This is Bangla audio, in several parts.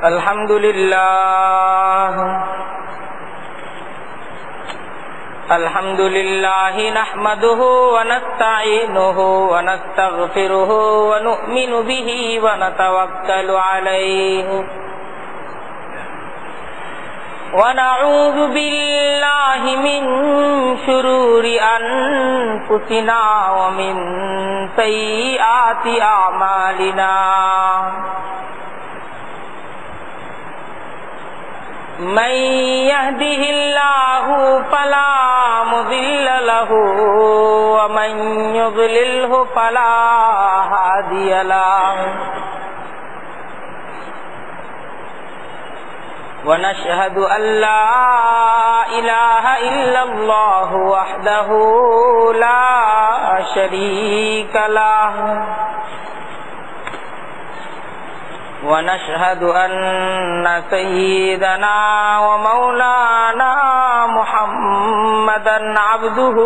الحمد لله نحمده ونستعينه ونستغفره ونؤمن به ونتوكل عليه ونعوذ بالله من شرور أنفسنا ومن سيئات أعمالنا من يهده الله فلا مضل له ومن يضلله فلا هادي له ونشهد أن لا إله إلا الله وحده لا شريك له ونشهد أن سيدنا ومولانا محمدا عبده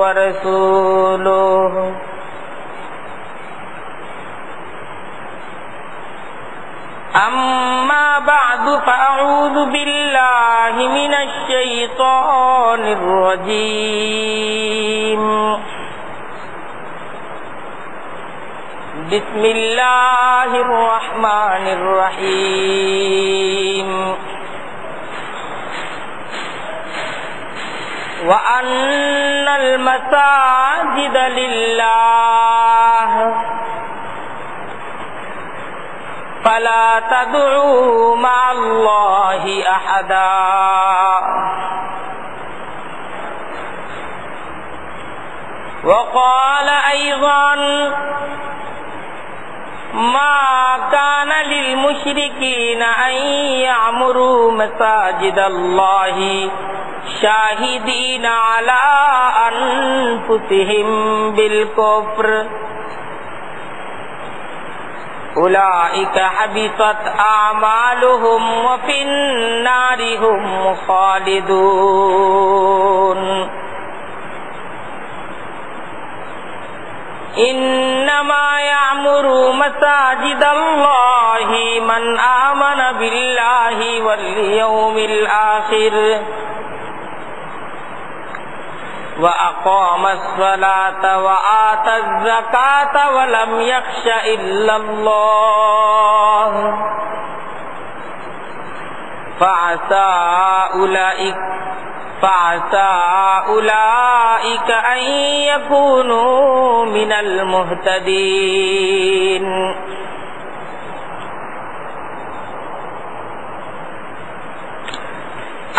ورسوله أما بعد فأعوذ بالله من الشيطان الرجيم بسم الله الرحمن الرحيم وأن المساجد لله فلا تدعوا مع الله أحدا وقال أيضا ما كان للمشركين أن يعمروا مساجد الله شاهدين على أنفسهم بالكفر أولئك حبطت أعمالهم وفي النار هم خالدون إنما يعمر مساجد الله من آمن بالله واليوم الآخر وأقام الصلاة وآتى الزكاة ولم يخش إلا الله فعسى أولئك أن يكونوا من المهتدين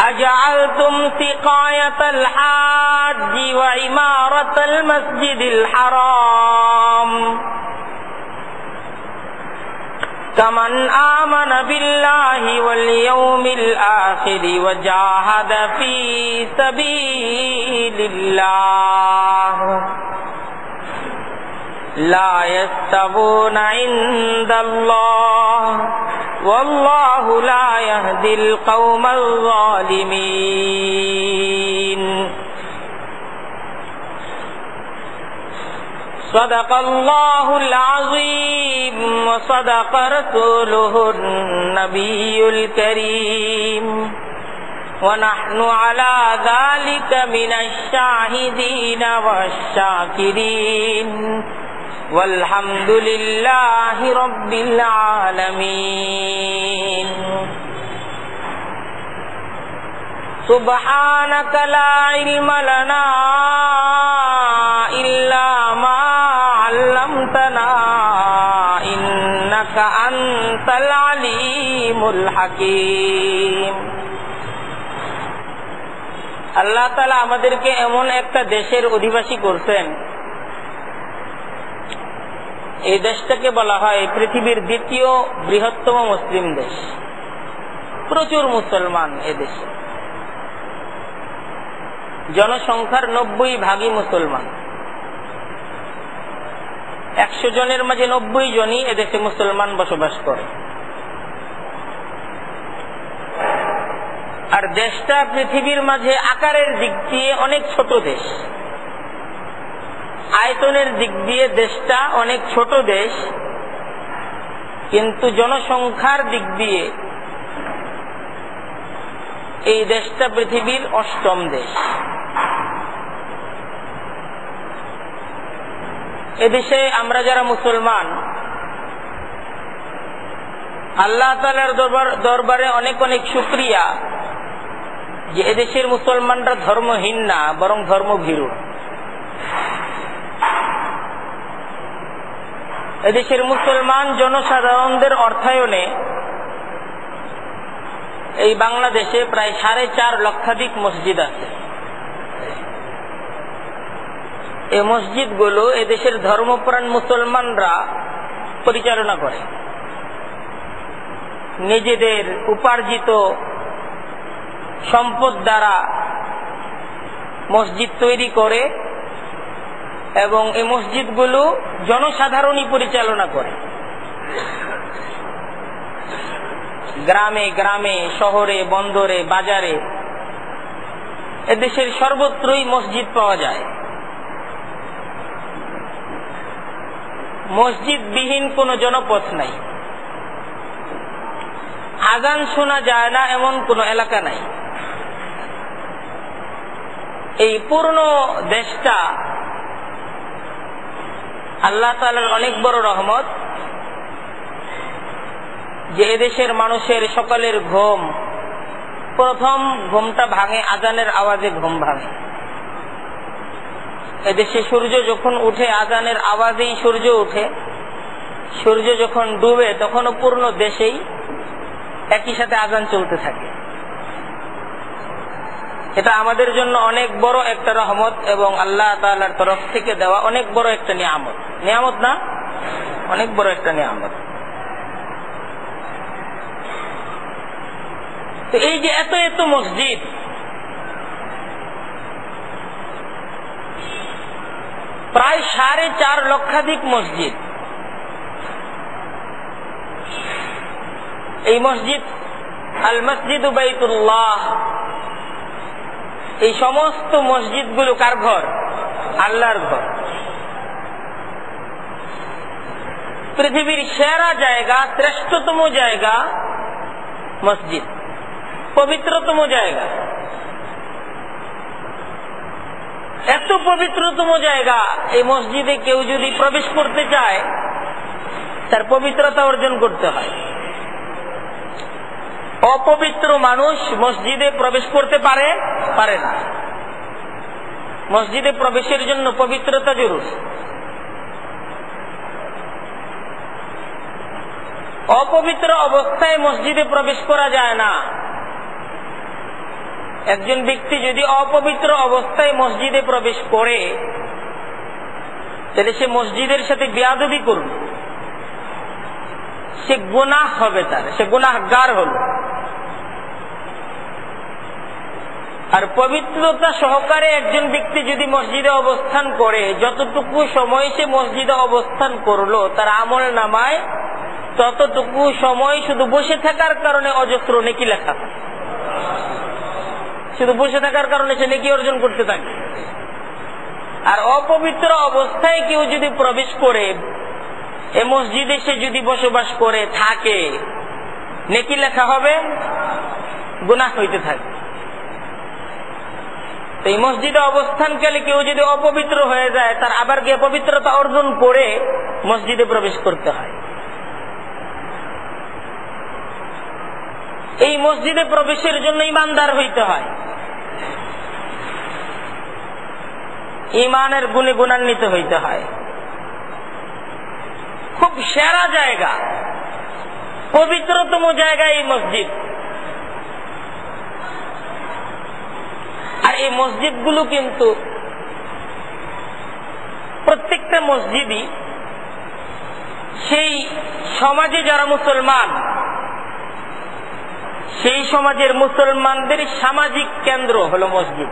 أجعلتم سقاية الحاج وعمارة المسجد الحرام كمن آمن بالله واليوم الآخر وجاهد في سبيل الله لا يستوون عند الله والله لا يهدي القوم الظالمين صدق الله العظيم وصدق رسوله النبي الكريم ونحن على ذلك من الشاهدين والشاكرين والحمد لله رب العالمين سبحانك لا علم لنا إلا ما علمتنا إنك أنت العليم الحكيم আল্লাহ তাআলা আমাদেরকে এমন একটা দেশের অধিবাসী করছেন, এই দেশটাকে বলা হয় পৃথিবীর দ্বিতীয় বৃহত্তম মুসলিম দেশ। প্রচুর মুসলমান এদেশে, জনসংখ্যার 90% মুসলমান। 100 জনের মাঝে 90 জনই এদেশে মুসলমান বসবাস করে। আর দেশটা পৃথিবীর মাঝে আকারের দিক দিয়ে অনেক ছোট দেশ, আয়তনের দিক দিয়ে দেশটা অনেক ছোট দেশ, কিন্তু জনসংখ্যার দিক দিয়ে এই দেশটা পৃথিবীর 8ম দেশ। এদেশে আমরা যারা মুসলমান, আল্লাহ তাআলার দরবারে অনেক অনেক শুকরিয়া যে এদেশের মুসলমানরা ধর্মহীন না, বরং ধর্মভীরু। এদেশের মুসলমান জনসাধারণদের অর্থায়নে এই বাংলাদেশে প্রায় 4.5 লক্ষাধিক মসজিদ আছে। এই মসজিদগুলো এদেশের ধর্মপ্রাণ মুসলমানরা পরিচালনা করে। নিজেদের উপার্জিত সম্পদ দ্বারা মসজিদ তৈরি করে এবং এই মসজিদগুলো জনসাধারণই পরিচালনা করে। গ্রামে গ্রামে, শহরে, বন্দরে, বাজারে এদেশের সর্বত্রই মসজিদ পাওয়া যায়। মসজিদবিহীন কোনো জনপথ নাই, আযান শোনা যায় না এমন কোনো এলাকা নাই। এই পূর্ণ দেশটা আল্লাহ তাআলার অনেক বড় রহমত যে এদেশের মানুষের সকালের ঘুম, প্রথম ঘুমটা ভাঙে আযানের আওয়াজে ঘুম ভাঙে। এদেশে সূর্য যখন উঠে আযানের আওয়াজেই সূর্য উঠে, সূর্য যখন ডুবে তখনও পূর্ণ দেশেই একই সাথে আযান চলতে থাকে। এটা আমাদের জন্য অনেক বড় একটা রহমত এবং আল্লাহ তাআলার তরফ থেকে দেওয়া অনেক বড় একটা নিয়ামত। নিয়ামত না, অনেক বড় একটা নিয়ামত। তো এই যে এত এত মসজিদ, প্রায় 4.5 লক্ষাধিক মসজিদ, এই মসজিদ আল মসজিদ বাইতুল্লাহ, এই সমস্ত মসজিদগুলো কার ঘর? আল্লাহর ঘর। পৃথিবীর সেরা জায়গা, শ্রেষ্ঠতম জায়গা মসজিদ, পবিত্রতম জায়গা। এত পবিত্রতম জায়গা, এই মসজিদে কেউ যদি প্রবেশ করতে চায় তার পবিত্রতা অর্জন করতে হয়। অপবিত্র মানুষ মসজিদে প্রবেশ করতে পারে না। মসজিদে প্রবেশের জন্য পবিত্রতা জরুরি। অপবিত্র অবস্থায় মসজিদে প্রবেশ করা যায় না। একজন ব্যক্তি যদি অপবিত্র অবস্থায় মসজিদে প্রবেশ করে তাহলে সে মসজিদের সাথে বেয়াদবি করবে, সে গুনাহ হবে, তার সে গুনাহগার হল। আর পবিত্রতা সহকারে একজন ব্যক্তি যদি মসজিদে অবস্থান করে, যতটুকু সময় সে মসজিদে অবস্থান করলো তার আমল নামায় ততটুকু সময় শুধু বসে থাকার কারণে অজস্র নেকি লেখা, শুধু বসে থাকার কারণে সে নেকি অর্জন করতে থাকে। আর অপবিত্র অবস্থায় কেউ যদি প্রবেশ করে, এই মসজিদে সে যদি বসবাস করে থাকে, নেকি লেখা হবে, গুনাহ হইতে থাকে। এই মসজিদে অবস্থানকালে কেউ যদি অপবিত্র হয়ে যায়, তার আবার গিয়ে পবিত্রতা অর্জন করে মসজিদে প্রবেশ করতে হয়। এই মসজিদে প্রবেশের জন্য ঈমানদার হইতে হয়, ঈমানের গুণে গুণান্বিত হইতে হয়। খুব সেরা জায়গা, পবিত্রতম জায়গা এই মসজিদ। আর এই মসজিদগুলো কিন্তু প্রত্যেকটা মসজিদই সেই সমাজে যারা মুসলমান, সেই সমাজের মুসলমানদের সামাজিক কেন্দ্র হলো মসজিদ।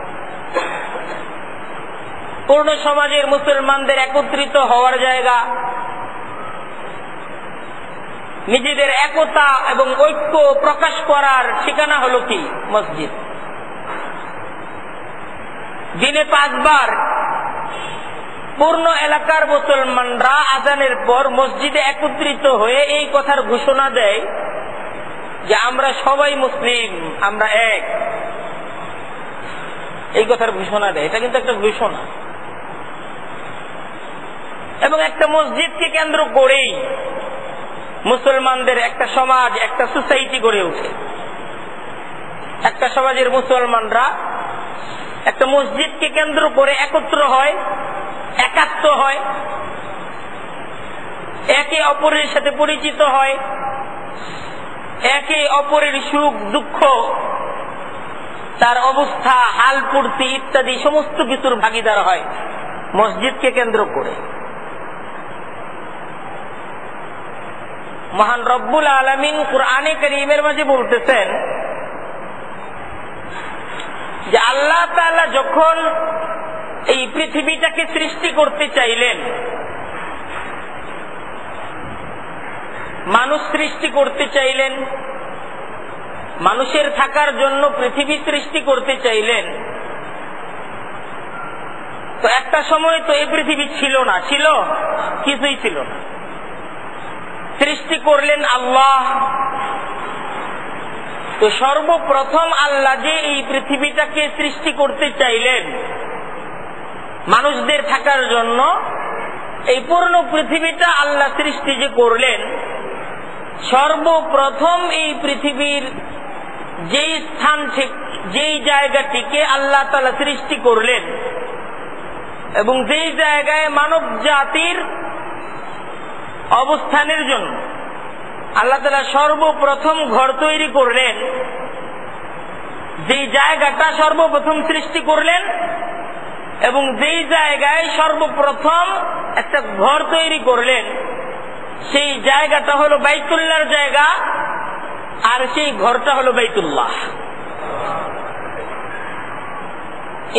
পূর্ণ সমাজের মুসলমানদের একত্রিত হওয়ার জায়গা, নিজেদের একতা এবং ঐক্য প্রকাশ করার ঠিকানা হলো কি? মসজিদ। দিনে 5 বার পূর্ণ এলাকার মুসলমানরা আজানের পর মসজিদে একত্রিত হয়ে এই কথার ঘোষণা দেয় যে আমরা সবাই মুসলিম, আমরা এক, এই কথার ঘোষণা দেয়। এটা কিন্তু একটা ঘোষণা, এবং একটা মসজিদকে কেন্দ্র করেই মুসলমানদের একটা সমাজ, একটা সোসাইটি গড়ে ওঠে। একটা সমাজের মুসলমানরা একটা মসজিদকে কেন্দ্র করে একত্র হয়, একাত্ম হয়, একে অপরের সাথে পরিচিত হয়, একে অপরের সুখ দুঃখ, তার অবস্থা, হাল পূর্তি ইত্যাদি সমস্ত কিছুর ভাগিদার হয় মসজিদকে কেন্দ্র করে। মহান রব্বুল আলামিন কুরআনে কারীমের মাঝে বলতেছেন যে আল্লাহ তাআলা যখন এই পৃথিবীটাকে সৃষ্টি করতে চাইলেন, মানুষ সৃষ্টি করতে চাইলেন, মানুষের থাকার জন্য পৃথিবী সৃষ্টি করতে চাইলেন, তো একটা সময় তো এই পৃথিবী ছিল না, ছিল কিছুই ছিল না। সৃষ্টি করলেন আল্লাহ। তো সর্বপ্রথম আল্লাহ যে এই পৃথিবীটাকে সৃষ্টি করতে চাইলেন মানুষদের থাকার জন্য, এই পূর্ণ পৃথিবীটা আল্লাহ সৃষ্টি যে করলেন, সর্বপ্রথম এই পৃথিবীর যেই স্থান থেকে, যেই জায়গাটিকে আল্লাহ তাআলা সৃষ্টি করলেন এবং যেই জায়গায় মানব জাতির অবস্থানের জন্য আল্লাহ তাআলা সর্বপ্রথম ঘর তৈরি করলেন, যেই জায়গাটা সর্বপ্রথম সৃষ্টি করলেন এবং যেই জায়গায় সর্বপ্রথম একটা ঘর তৈরি করলেন, সেই জায়গাটা হলো বাইতুল্লাহর জায়গা, আর সেই ঘরটা হলো বাইতুল্লাহ।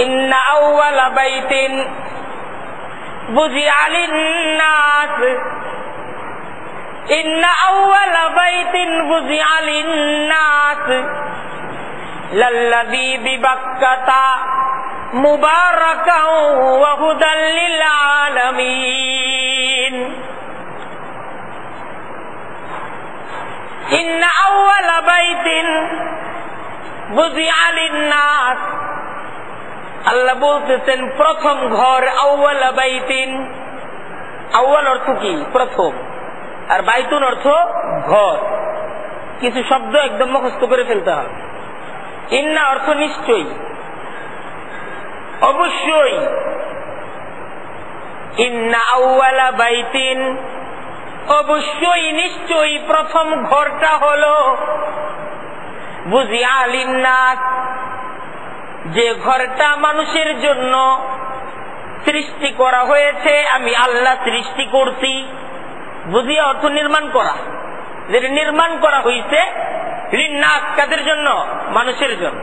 ইন্না আউওয়ালা বাইতিন বুযিআ লিন-নাস, ইন্না আউওয়ালা বাইতিন বুযিআ লিন-নাস লাল্লাযী বিবাক্কাতা মুবারাকান ওয়া হুদাল লিল আলামিন। ইন্না আউওয়ালা বাইতিন বুযিআ লিন-নাস, আল্লাহ বলতেছেন প্রথম ঘর, আউওয়ালা বাইতিন। আউয়াল অর্থ কি? প্রথম, আর বাইতুন অর্থ ঘর। কিছু শব্দ একদম মুখস্থ করে ফেলতে হবে। ইন্না অর্থ নিশ্চয়ই, অবশ্যই। ইন্না আউওয়ালা বাইতিন, অবশ্যই নিশ্চয়ই প্রথম ঘরটা হলো বুযিআ লিন-নাস, যে ঘরটা মানুষের জন্য সৃষ্টি করা হয়েছে, আমি আল্লাহ সৃষ্টি করছি। বুঝিয়া অর্থ নির্মাণ করা, যেটা নির্মাণ করা হয়েছে লিন-নাস, কাদের জন্য? মানুষের জন্য।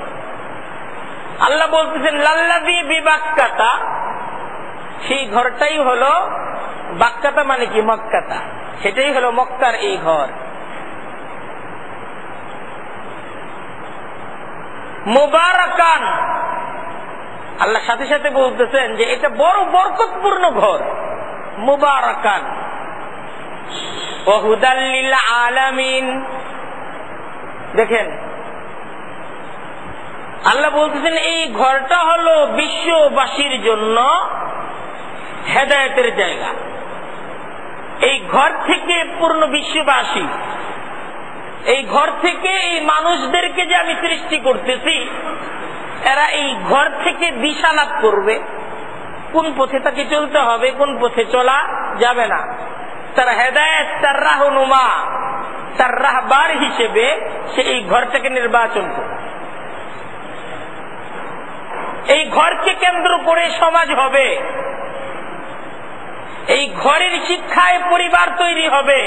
আল্লাহ বলতেছেন লাল্লাযী বিবাক্কাতা, সেই ঘরটাই হলো বাক্কাতা, মানে কি? মক্কাতা। সেটাই হলো মক্কার এই ঘর। মুবারাকান, আল্লাহ সাথে সাথে বলতেছেন যে এটা বড় বরকতপূর্ণ ঘর। মুবারাকান ওয়া হুদাল লিল আলামিন। দেখেন আল্লাহ বলতেছেন এই ঘরটা হলো বিশ্ববাসীর জন্য হেদায়েতের জায়গা। এই ঘর থেকে পূর্ণ বিশ্ববাসী, এই ঘর থেকে এই মানুষদেরকে যে আমি সৃষ্টি করতেছি, এরা এই ঘর থেকে দিশা লাভ করবে, কোন পথে তাকে চলতে হবে, কোন পথে চলা যাবে না। তার হেদায়েত, তার রাহনুমা, তার রাহবার হিসেবে সে এই ঘরটাকে নির্বাচন করবে। এই ঘরকে কেন্দ্র করে সমাজ হবে, এই ঘরের শিক্ষায় পরিবার তৈরি হবে,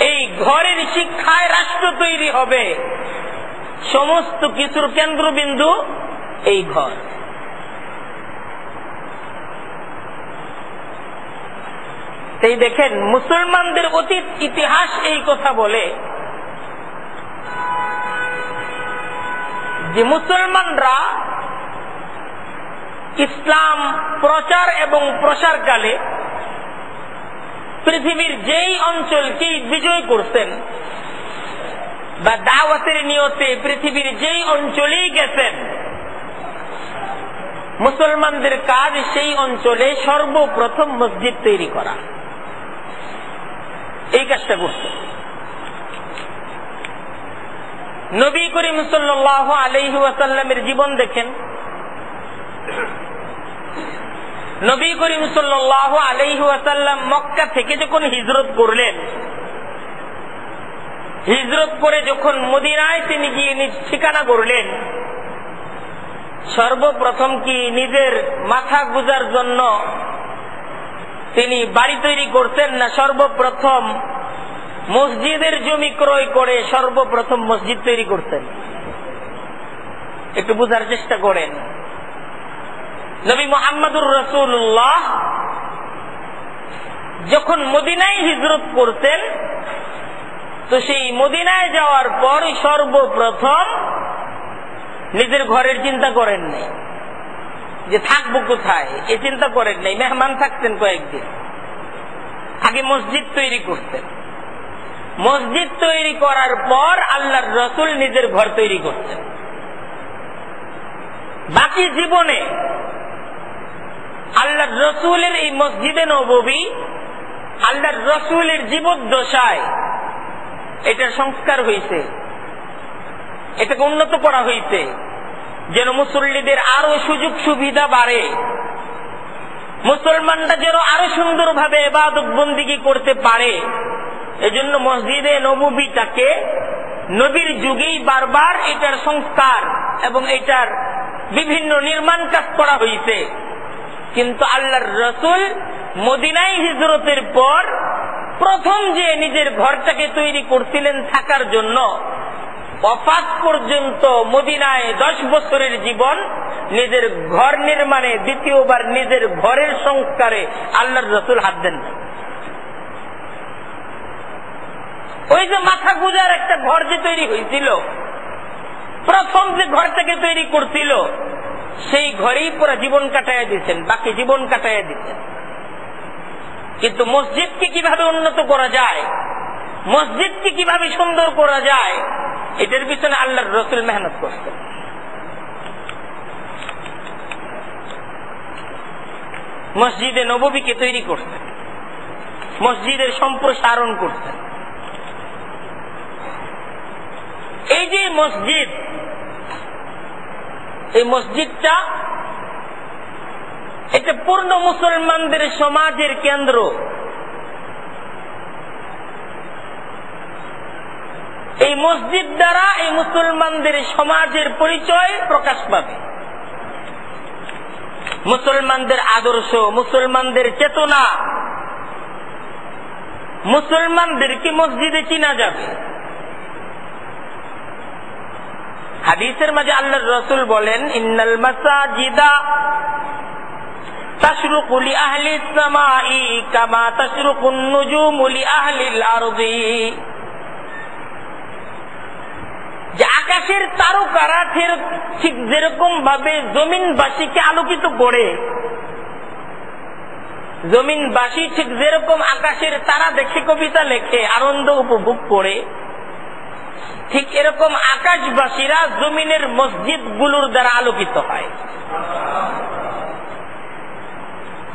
এই ঘরের শিক্ষায় রাষ্ট্র তৈরি হবে। সমস্ত কিছুর কেন্দ্রবিন্দু এই ঘর। তাই দেখেন মুসলমানদের অতীত ইতিহাস এই কথা বলে যে মুসলমানরা ইসলাম প্রচার এবং প্রসারকালে পৃথিবীর যেই অঞ্চলকেই বিজয় করতেন বা দাওয়াতের নিয়তে পৃথিবীর যেই অঞ্চলেই গেছেন, মুসলমানদের কাজ সেই অঞ্চলে সর্বপ্রথম মসজিদ তৈরি করা, এই কাজটা করতেন। নবী করিম সাল্লাল্লাহু আলাইহি ওয়াসাল্লামের জীবন দেখেন। নবী করিম সাল্লাল্লাহু আলাইহি ওয়াসাল্লাম মক্কা থেকে যখন হিজরত করলেন, হিজরত করে যখন মদিনায় তিনি গিয়ে নিজ ঠিকানা করলেন, সর্বপ্রথম কি নিজের মাথা গুজার জন্য তিনি বাড়ি তৈরি করতেন, না সর্বপ্রথম মসজিদের জমি ক্রয় করে সর্বপ্রথম মসজিদ তৈরি করতেন? একটু বুঝার চেষ্টা করেন। নবী মুহাম্মদুর রাসূলুল্লাহ যখন মদিনায় হিজরত করতেন, তো সেই মদিনায় যাওয়ার পর সর্বপ্রথম নিজের ঘরের চিন্তা করেন নাই, যে থাকবো কোথায়, এ চিন্তা করেন নাই। মেহমান থাকতেন কয়েকদিন, আগে মসজিদ তৈরি করতেন। মসজিদ তৈরি করার পর আল্লাহর রাসূল নিজের ঘর তৈরি করতেন। বাকি জীবনে আল্লাহর রাসূলের এই মসজিদে নববী, আল্লাহর রাসূলের জীবদ্দশায় এটার সংস্কার হয়েছে, এটাকে উন্নত করা হয়েছে, যেন মুসল্লিদের আরো সুযোগ সুবিধা বাড়ে, মুসলমানরা যেন আরো সুন্দরভাবে ইবাদত বন্দেগী করতে পারে। এজন্য মসজিদে নববীটাকে নবীর যুগেই বারবার এটার সংস্কার এবং এটার বিভিন্ন নির্মাণ কাজ করা হয়েছে। কিন্তু আল্লাহর রাসূল মদিনায় হিজরতের পর প্রথম যে নিজের ঘরটাকে তৈরি করছিলেন থাকার জন্য, ওয়াফাত পর্যন্ত মদিনায় 10 বছরের জীবন নিজের ঘর নির্মাণে, দ্বিতীয়বার নিজের ঘরের সংস্কারে আল্লাহর রাসূল হাত দেন না। ওই যে মাথা গুজার একটা ঘর যে তৈরি হয়েছিল, প্রথম যে ঘরটাকে তৈরি করছিল, সেই ঘরেই পুরো জীবন কাটাইয়া দিচ্ছেন, বাকি জীবন কাটাইয়া দিচ্ছেন। কিন্তু মসজিদকে কিভাবে উন্নত করা যায়, মসজিদকে কিভাবে সুন্দর করা যায়, এটার পিছনে আল্লাহর রাসূল মেহনত করতেন। মসজিদে নববীকে তৈরি করতেন, মসজিদের সম্প্রসারণ করতেন। এই যে মসজিদ, এই মসজিদটা এটা পূর্ণ মুসলমানদের সমাজের কেন্দ্র। এই মসজিদ দ্বারা এই মুসলমানদের সমাজের পরিচয় প্রকাশ পাবে, মুসলমানদের আদর্শ, মুসলমানদের চেতনা, মুসলমানদেরকে মসজিদে চিনা যাবে। হাদিসের মাঝে আল্লাহর রাসূল বলেন, ইন্নাল মাসাজিদা তাশরুকু লি আহলিস সামাই কামা তাশরুকুন নুজুমু লি আহলিল আরদি। যে আকাশের তারকারা ঠিক যেরকম ভাবে জমিনবাসীকে আলোকিত করে, জমিনবাসী ঠিক যেরকম আকাশের তারা দেখে কবিতা লেখে, আনন্দ উপভোগ করে, ঠিক এরকম আকাশবাসীরা জমিনের মসজিদ গুলোর দ্বারা আলোকিত হয়।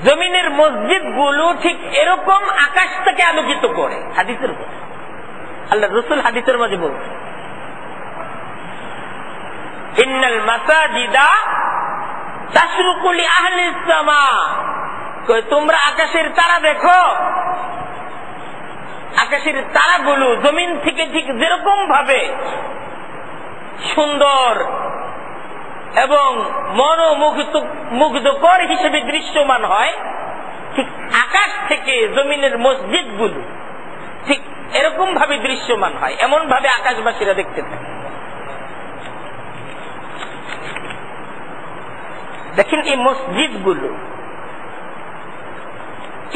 জমিনের মসজিদ গুলো ঠিক এরকম আকাশটাকে আলোকিত করে। হাদিসের কথা আল্লাহ রাসূল হাদিসের মাঝে বলছেন, ইন্নাল মাসাজিদা তাশরুকু লি আহলিস সামা। তোমরা আকাশের তারা দেখো, আকাশের তারাগুলো জমিন থেকে ঠিক যেরকম ভাবে সুন্দর এবং মনোমুগ্ধকর হিসেবে দৃশ্যমান হয়, ঠিক আকাশ থেকে জমিনের মসজিদগুলো ঠিক এরকম ভাবে দৃশ্যমান হয়, এমন ভাবে আকাশবাসীরা দেখতে থাকে। দেখেন, এই মসজিদগুলো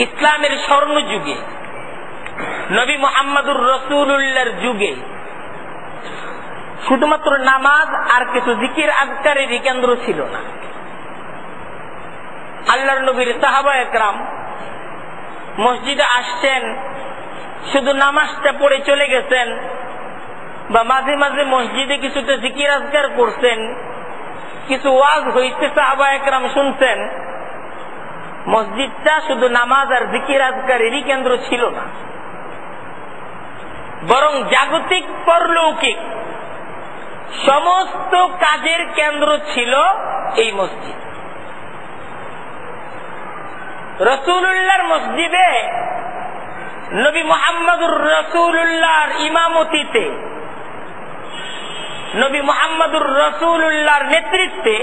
ইসলামের স্বর্ণ যুগে, নবী মুহাম্মদুর রাসূলুল্লাহর যুগে শুধুমাত্র নামাজ আর কিছু জিকির আজকারেরই কেন্দ্র ছিল না। আল্লাহর নবীর সাহাবা একরাম মসজিদে আসছেন, শুধু নামাজটা পড়ে চলে গেছেন, বা মাঝে মাঝে মসজিদে কিছুটা জিকির আজকার করছেন, কিছু ওয়াজ হইতে সাহাবা একরাম শুনছেন। মসজিদটা শুধু নামাজ আর জিকির আজকারেরই কেন্দ্র ছিল না, বরং জাগতিক পরলৌকিক সমস্ত কাজের কেন্দ্র ছিল এই মসজিদ। রাসূলুল্লাহর মসজিদে নবী মুহাম্মদুর রাসূলুল্লাহর ইমামতিতে, নবী মুহাম্মদুর রাসূলুল্লাহর নেতৃত্বে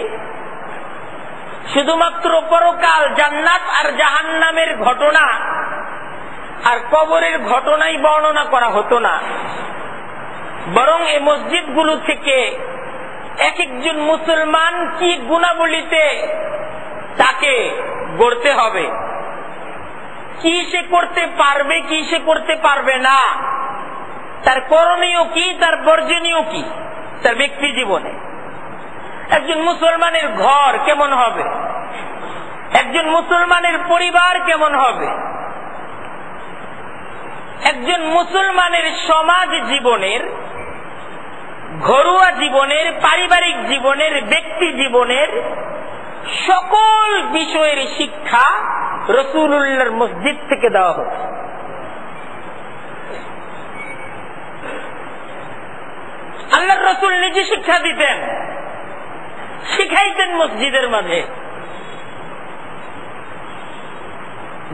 শুধুমাত্র পরকাল, জান্নাত আর জাহান্নামের ঘটনা আর কবরের ঘটনাই বর্ণনা করা হতো না, বরং এই মসজিদগুলো থেকে এক একজন মুসলমান কি গুণাবলীতে তাকে গড়তে হবে, কি সে করতে পারবে, কি সে করতে পারবে না, তার করণীয় কি, তার বর্জনীয় কি, তার ব্যক্তি জীবনে একজন মুসলমানের ঘর কেমন হবে, একজন মুসলমানের পরিবার কেমন হবে, একজন মুসলমানের সমাজ জীবনের, ঘরোয়া জীবনের, পারিবারিক জীবনের, ব্যক্তি জীবনের সকল বিষয়ের শিক্ষা রাসূলুল্লাহর মসজিদ থেকে দেওয়া হতো। আল্লাহর রাসূল নিজে শিক্ষা দিতেন, শিখাইতেন মসজিদের মাঝে।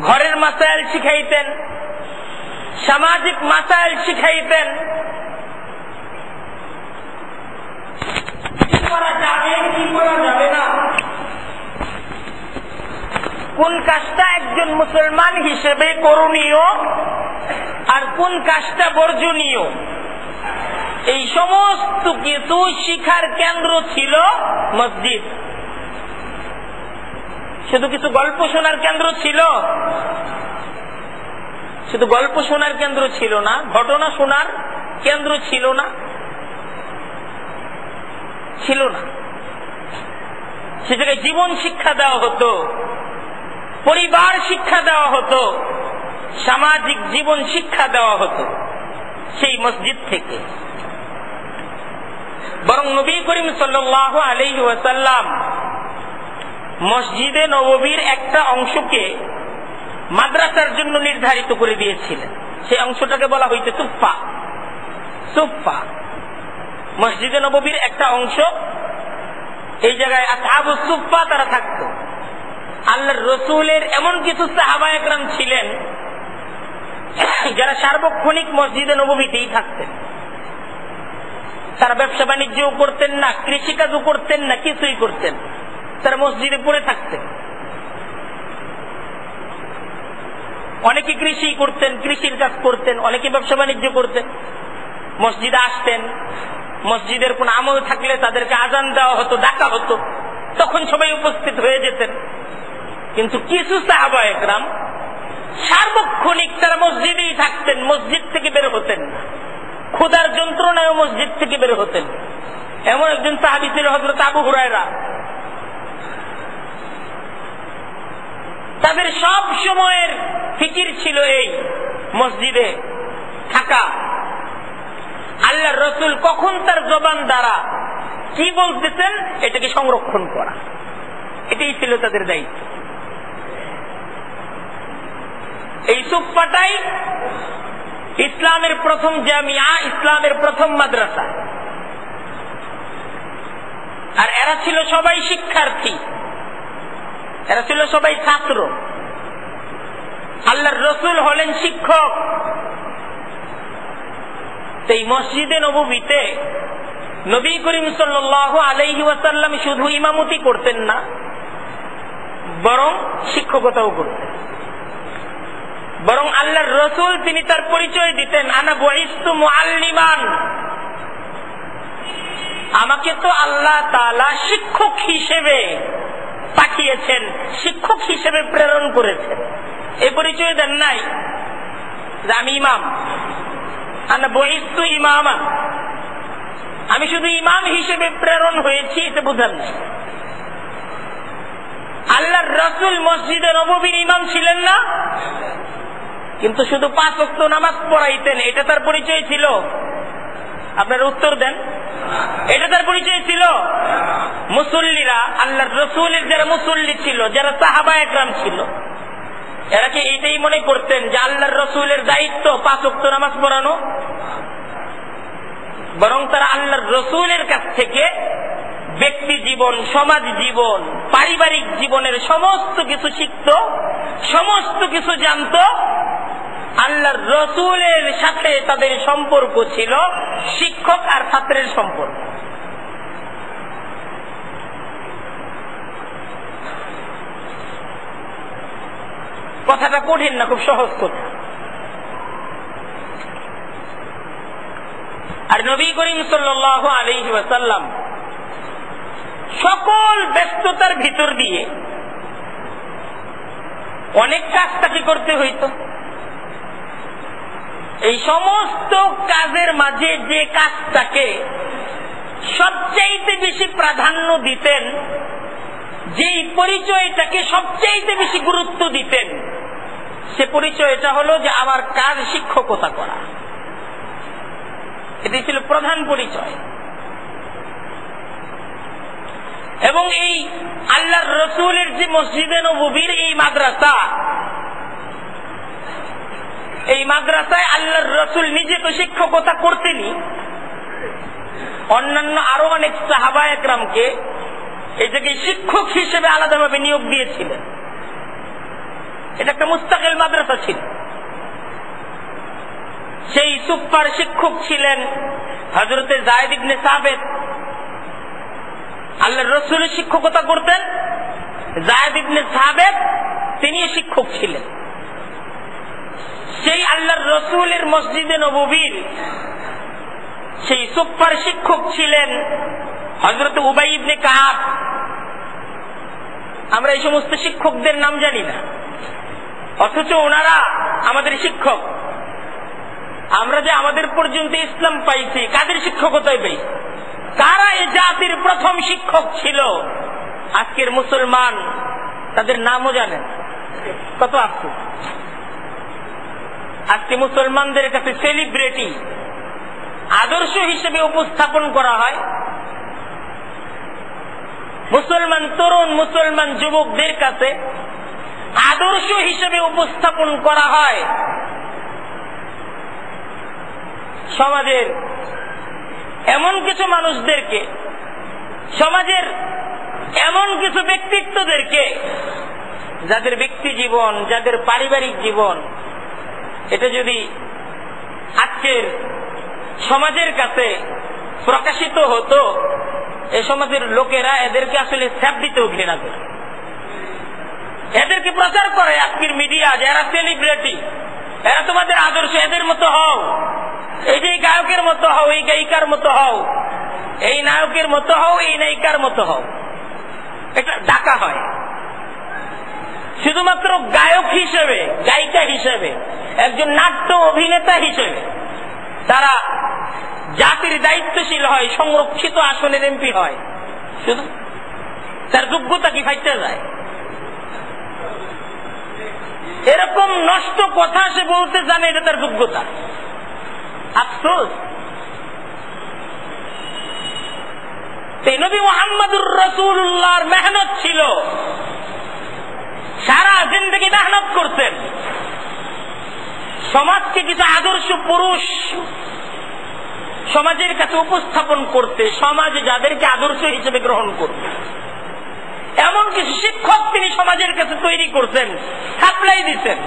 ঘরের মাসাইল শিখাইতেন, সামাজিক মাসাইল শিখাইতেন, কি করা যাবে, কি করা যাবে না, কোন কাজটা একজন মুসলমান হিসেবে করণীয় আর কোন কাজটা বর্জনীয়, এই সমস্ত কিছু শিখার কেন্দ্র ছিল মসজিদ। শুধু কিছু গল্প শোনার কেন্দ্র ছিল, শুধু গল্প শোনার কেন্দ্র ছিল না, ঘটনা শোনার কেন্দ্র ছিল না, ছিল না। সে জায়গায় জীবন শিক্ষা দেওয়া হতো, পরিবার শিক্ষা দেওয়া হতো, সামাজিক জীবন শিক্ষা দেওয়া হতো সেই মসজিদ থেকে। বরং নবী করিম সাল্লাল্লাহু আলাইহি ওয়াসাল্লাম মসজিদে নববীর একটা অংশকে মাদ্রাসার জন্য নির্ধারিত করে দিয়েছিলেন। সেই অংশটাকে বলা হইতে সুফা। সুফা মসজিদে নববীর একটা অংশ, এই জায়গায় আসহাবুস সুফা তারা থাকতো। আল্লাহর রসুলের এমন কিছু সাহাবা একরাম ছিলেন যারা সার্বক্ষণিক মসজিদে নববীতেই থাকতেন। তারা ব্যবসা বাণিজ্যও করতেন না, কৃষিকাজও করতেন না, কিছুই করতেন, তারা মসজিদে পড়ে থাকতেন। অনেকে কৃষি করতেন, কৃষির কাজ করতেন, অনেকে ব্যবসা বাণিজ্য করতেন, মসজিদে আসতেন। মসজিদের কোন আমল থাকলে তাদেরকে আজান দেওয়া হতো, ডাকা হতো, তখন সবাই উপস্থিত হয়ে যেতেন। কিন্তু কিছু সাহাবা একরাম সার্বক্ষণিক তারা মসজিদেই থাকতেন, মসজিদ থেকে বের হতেন না, ক্ষুধার যন্ত্রণায় মসজিদ থেকে বের হতেন। এমন একজন সাহাবী ছিল হযরত আবু হুরায়রা। তাদের সব সময়ের ফিকির ছিল এই মসজিদে থাকা, আল্লাহর রাসূল কখন তার জবান দ্বারা কি বলতেছেন এটাকে সংরক্ষণ করা, এটাই ছিল তাদের দায়িত্ব। এই সুফাটাই ইসলামের প্রথম জামিয়া, ইসলামের প্রথম মাদ্রাসা। আর এরা ছিল সবাই শিক্ষার্থী, এরা ছিল সবাই ছাত্র। আল্লাহর রাসূল হলেন শিক্ষক। এই মসজিদে নববীতে নবী করিম সাল্লাল্লাহু আলাইহি ওয়াসাল্লাম শুধু ইমামতি করতেন না, বরং শিক্ষকতাও করতেন। বরং আল্লাহর রাসূল তিনি তার পরিচয় দিতেন, আনা বুইস্তু মুআল্লিমান, আমাকে তো আল্লাহ তাআলা শিক্ষক হিসেবে পাঠিয়েছেন, শিক্ষক হিসেবে প্রেরণ করেছেন। এই পরিচয় দেন নাই যে আমি ইমাম, আনা বুইস্তু ইমামান, আমি শুধু ইমাম হিসেবে প্রেরণ হয়েছি, এটা বোঝান নাই। আল্লাহর রাসূল মসজিদে নববীর ইমাম ছিলেন না, কিন্তু শুধু 5 ওয়াক্ত নামাজ পড়াইতেন। এটা তার পরিচয় ছিল? আপনারা উত্তর দেন। এটা তার পরিচয় ছিল? মুসল্লিরা, আল্লাহর রাসূলের যারা মুসল্লি ছিল, যারা সাহাবায়ে কেরাম ছিল, এরা কি এইটাই মনে করতেন যে আল্লাহর রাসূলের দায়িত্ব 5 ওয়াক্ত নামাজ পড়ানো? বরং তারা আল্লাহর রাসূলের কাছ থেকে ব্যক্তি জীবন, সমাজ জীবন, পারিবারিক জীবনের সমস্ত কিছু শিখত, সমস্ত কিছু জানত। আল্লাহর রাসূলের সাথে তাদের সম্পর্ক ছিল শিক্ষক আর ছাত্রের সম্পর্ক। কথাটা কঠিন না, খুব সহজ কথা। আর নবী করিম সাল্লাল্লাহু আলাইহি ওয়াসাল্লাম সকল ব্যস্ততার ভিতর দিয়ে অনেক কাজ তাকে করতে হইত। এই সমস্ত কাজের মাঝে যে কাজটাকে সবচাইতে বেশি প্রাধান্য দিতেন, যেই পরিচয়টাকে সবচাইতে বেশি গুরুত্ব দিতেন, সে পরিচয়টা হলো যে আমার কাজ শিক্ষকতা করা। এটি ছিল প্রধান পরিচয়। এবং এই আল্লাহর রাসূলের যে মসজিদে নববীর এই মাদ্রাসা, এই মাদ্রাসায় আল্লাহর রাসূল নিজে তো শিক্ষকতা করতেনই, অন্যান্য আরো অনেক সাহাবায়ে কেরামকে এই জায়গায় শিক্ষক হিসেবে আলাদাভাবে নিয়োগ দিয়েছিলেন। এটা একটা মুস্তাকিল মাদ্রাসা ছিল। সেই সুপার শিক্ষক ছিলেন হযরতে যায়েদ ইবনে সাবিত। আল্লাহর রাসূল শিক্ষকতা করতেন, যায়েদ ইবনে সাবিত তিনি শিক্ষক ছিলেন। সেই আল্লাহর রাসূলের মসজিদে নববীর সেই সুপার শিক্ষক ছিলেন হযরত উবাই ইবনে কাব। আমরা এই সমস্ত শিক্ষকদের নাম জানি না, অথচ ওনারা আমাদের শিক্ষক। আমরা যে আমাদের পর্যন্ত ইসলাম পাইছি কাদের শিক্ষকতায় পাইছি? কারা এই জাতির প্রথম শিক্ষক ছিল? আজকের মুসলমান তাদের নামও জানেন। কত আফসোস, আজকে মুসলমানদের কাছে সেলিব্রিটি আদর্শ হিসেবে উপস্থাপন করা হয়। মুসলমান তরুণ, মুসলমান যুবকদের কাছে আদর্শ হিসেবে উপস্থাপন করা হয় সমাজের এমন কিছু মানুষদেরকে, সমাজের এমন কিছু ব্যক্তিত্বদেরকে, যাদের ব্যক্তি জীবন, যাদের পারিবারিক জীবন, এটা যদি আজকের সমাজের কাছে প্রকাশিত হতো, এই সমাজের লোকেরা এদেরকে আসলে স্যাপ দিতেও ঘৃণা করে। এদেরকে প্রচার করে আজকের মিডিয়া, যারা সেলিব্রিটি, এরা তোমাদের আদর্শ, এদের মতো হও, এই যে গায়কের মতো হও, এই গায়িকার মতো হও, এই নায়কের মতো হও, এই নায়িকার মতো হও। এটা ডাকা হয় শুধুমাত্র গায়ক হিসেবে, গায়িকা হিসেবে, একজন নাট্য অভিনেতা হিসেবে তারা জাতির দায়িত্বশীল হয়, সংরক্ষিত আসনের এমপি হয়। শুধু তার যোগ্যতা কি ফাইতে যায়? এরকম নষ্ট কথা সে বলতে জানে, এটা তার যোগ্যতা। আফসোস, নবী মুহাম্মদুর রাসূলুল্লাহর মেহনত ছিল, সারা জিন্দেগি মেহনত করতেন সমাজকে কিছু আদর্শ পুরুষ সমাজের কাছে উপস্থাপন করতে, সমাজ যাদেরকে আদর্শ হিসেবে গ্রহণ করবে এমন কিছু শিক্ষক তিনি সমাজের কাছে তৈরি করতেন, সাপ্লাই দিতেন,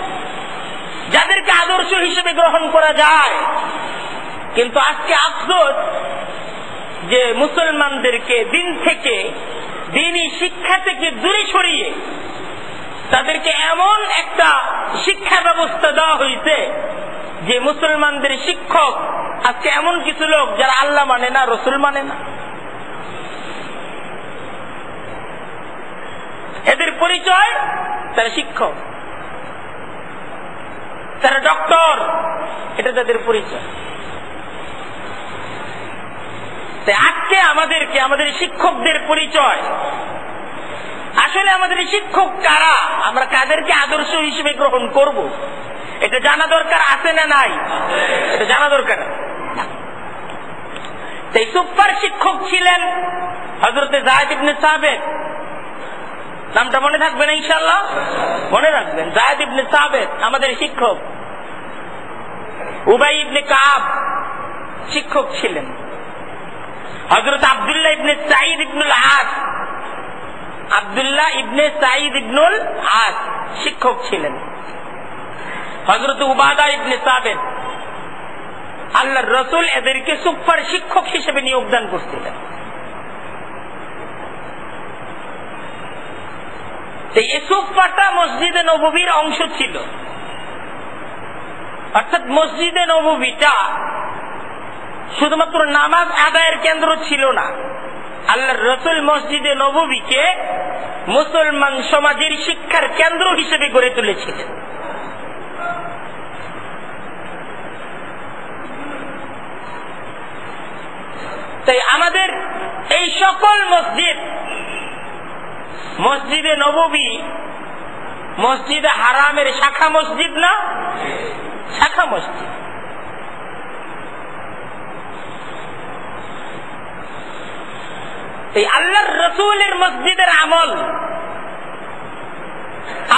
যাদেরকে আদর্শ হিসেবে গ্রহণ করা যায়। কিন্তু আজকে আফসোস যে মুসলমানদেরকে দিন থেকে, দিনই শিক্ষা থেকে দূরে সরিয়ে তাদেরকে এমন একটা শিক্ষা ব্যবস্থা দেওয়া হয়েছে যে মুসলমানদের শিক্ষক আজকে এমন কিছু লোক যারা আল্লাহ মানে না, রসুল মানে না। এদের পরিচয় তারা শিক্ষক, তারা ডক্টর, এটা তাদের পরিচয়। আজকে আমাদেরকে, আমাদের শিক্ষকদের পরিচয় আসলে আমাদের শিক্ষক কারা, আমরা কাদেরকে আদর্শ হিসেবে গ্রহণ করব, এটা জানা দরকার আছে না নাই? এটা জানা দরকার। এই সুপার শিক্ষক ছিলেন হযরতে যায়েদ ইবনে সাবিত। নামটা মনে থাকবে না ইনশাআল্লাহ? মনে রাখবেন, যায়েদ ইবনে সাবিত আমাদের শিক্ষক। উবাই ইবনে কাব শিক্ষক ছিলেন। হযরত আব্দুল্লাহ ইবনে সাঈদ ইবনুল আস, আব্দুল্লাহ ইবনে সাঈদ ইবনুল আস শিক্ষক ছিলেন। হযরত উবাদা ইবনে সাবিত, আল্লাহর রাসূল এদেরকে সুপার শিক্ষক হিসেবে নিয়োগদান করছিলেন। এই সুফাটা মসজিদে নববীর অংশ ছিল। অর্থাৎ মসজিদে নববীটা শুধুমাত্র নামাজ আদায়ের কেন্দ্র ছিল না, আল্লাহর রাসূল মসজিদে নববীকে মুসলমান সমাজের শিক্ষার কেন্দ্র হিসেবে গড়ে তুলেছিলেন। তাই আমাদের এই সকল মসজিদ, মসজিদে নববী মসজিদে হারামের শাখা মসজিদ না? শাখা মসজিদ। এই আল্লাহর রাসূলের মসজিদের আমল,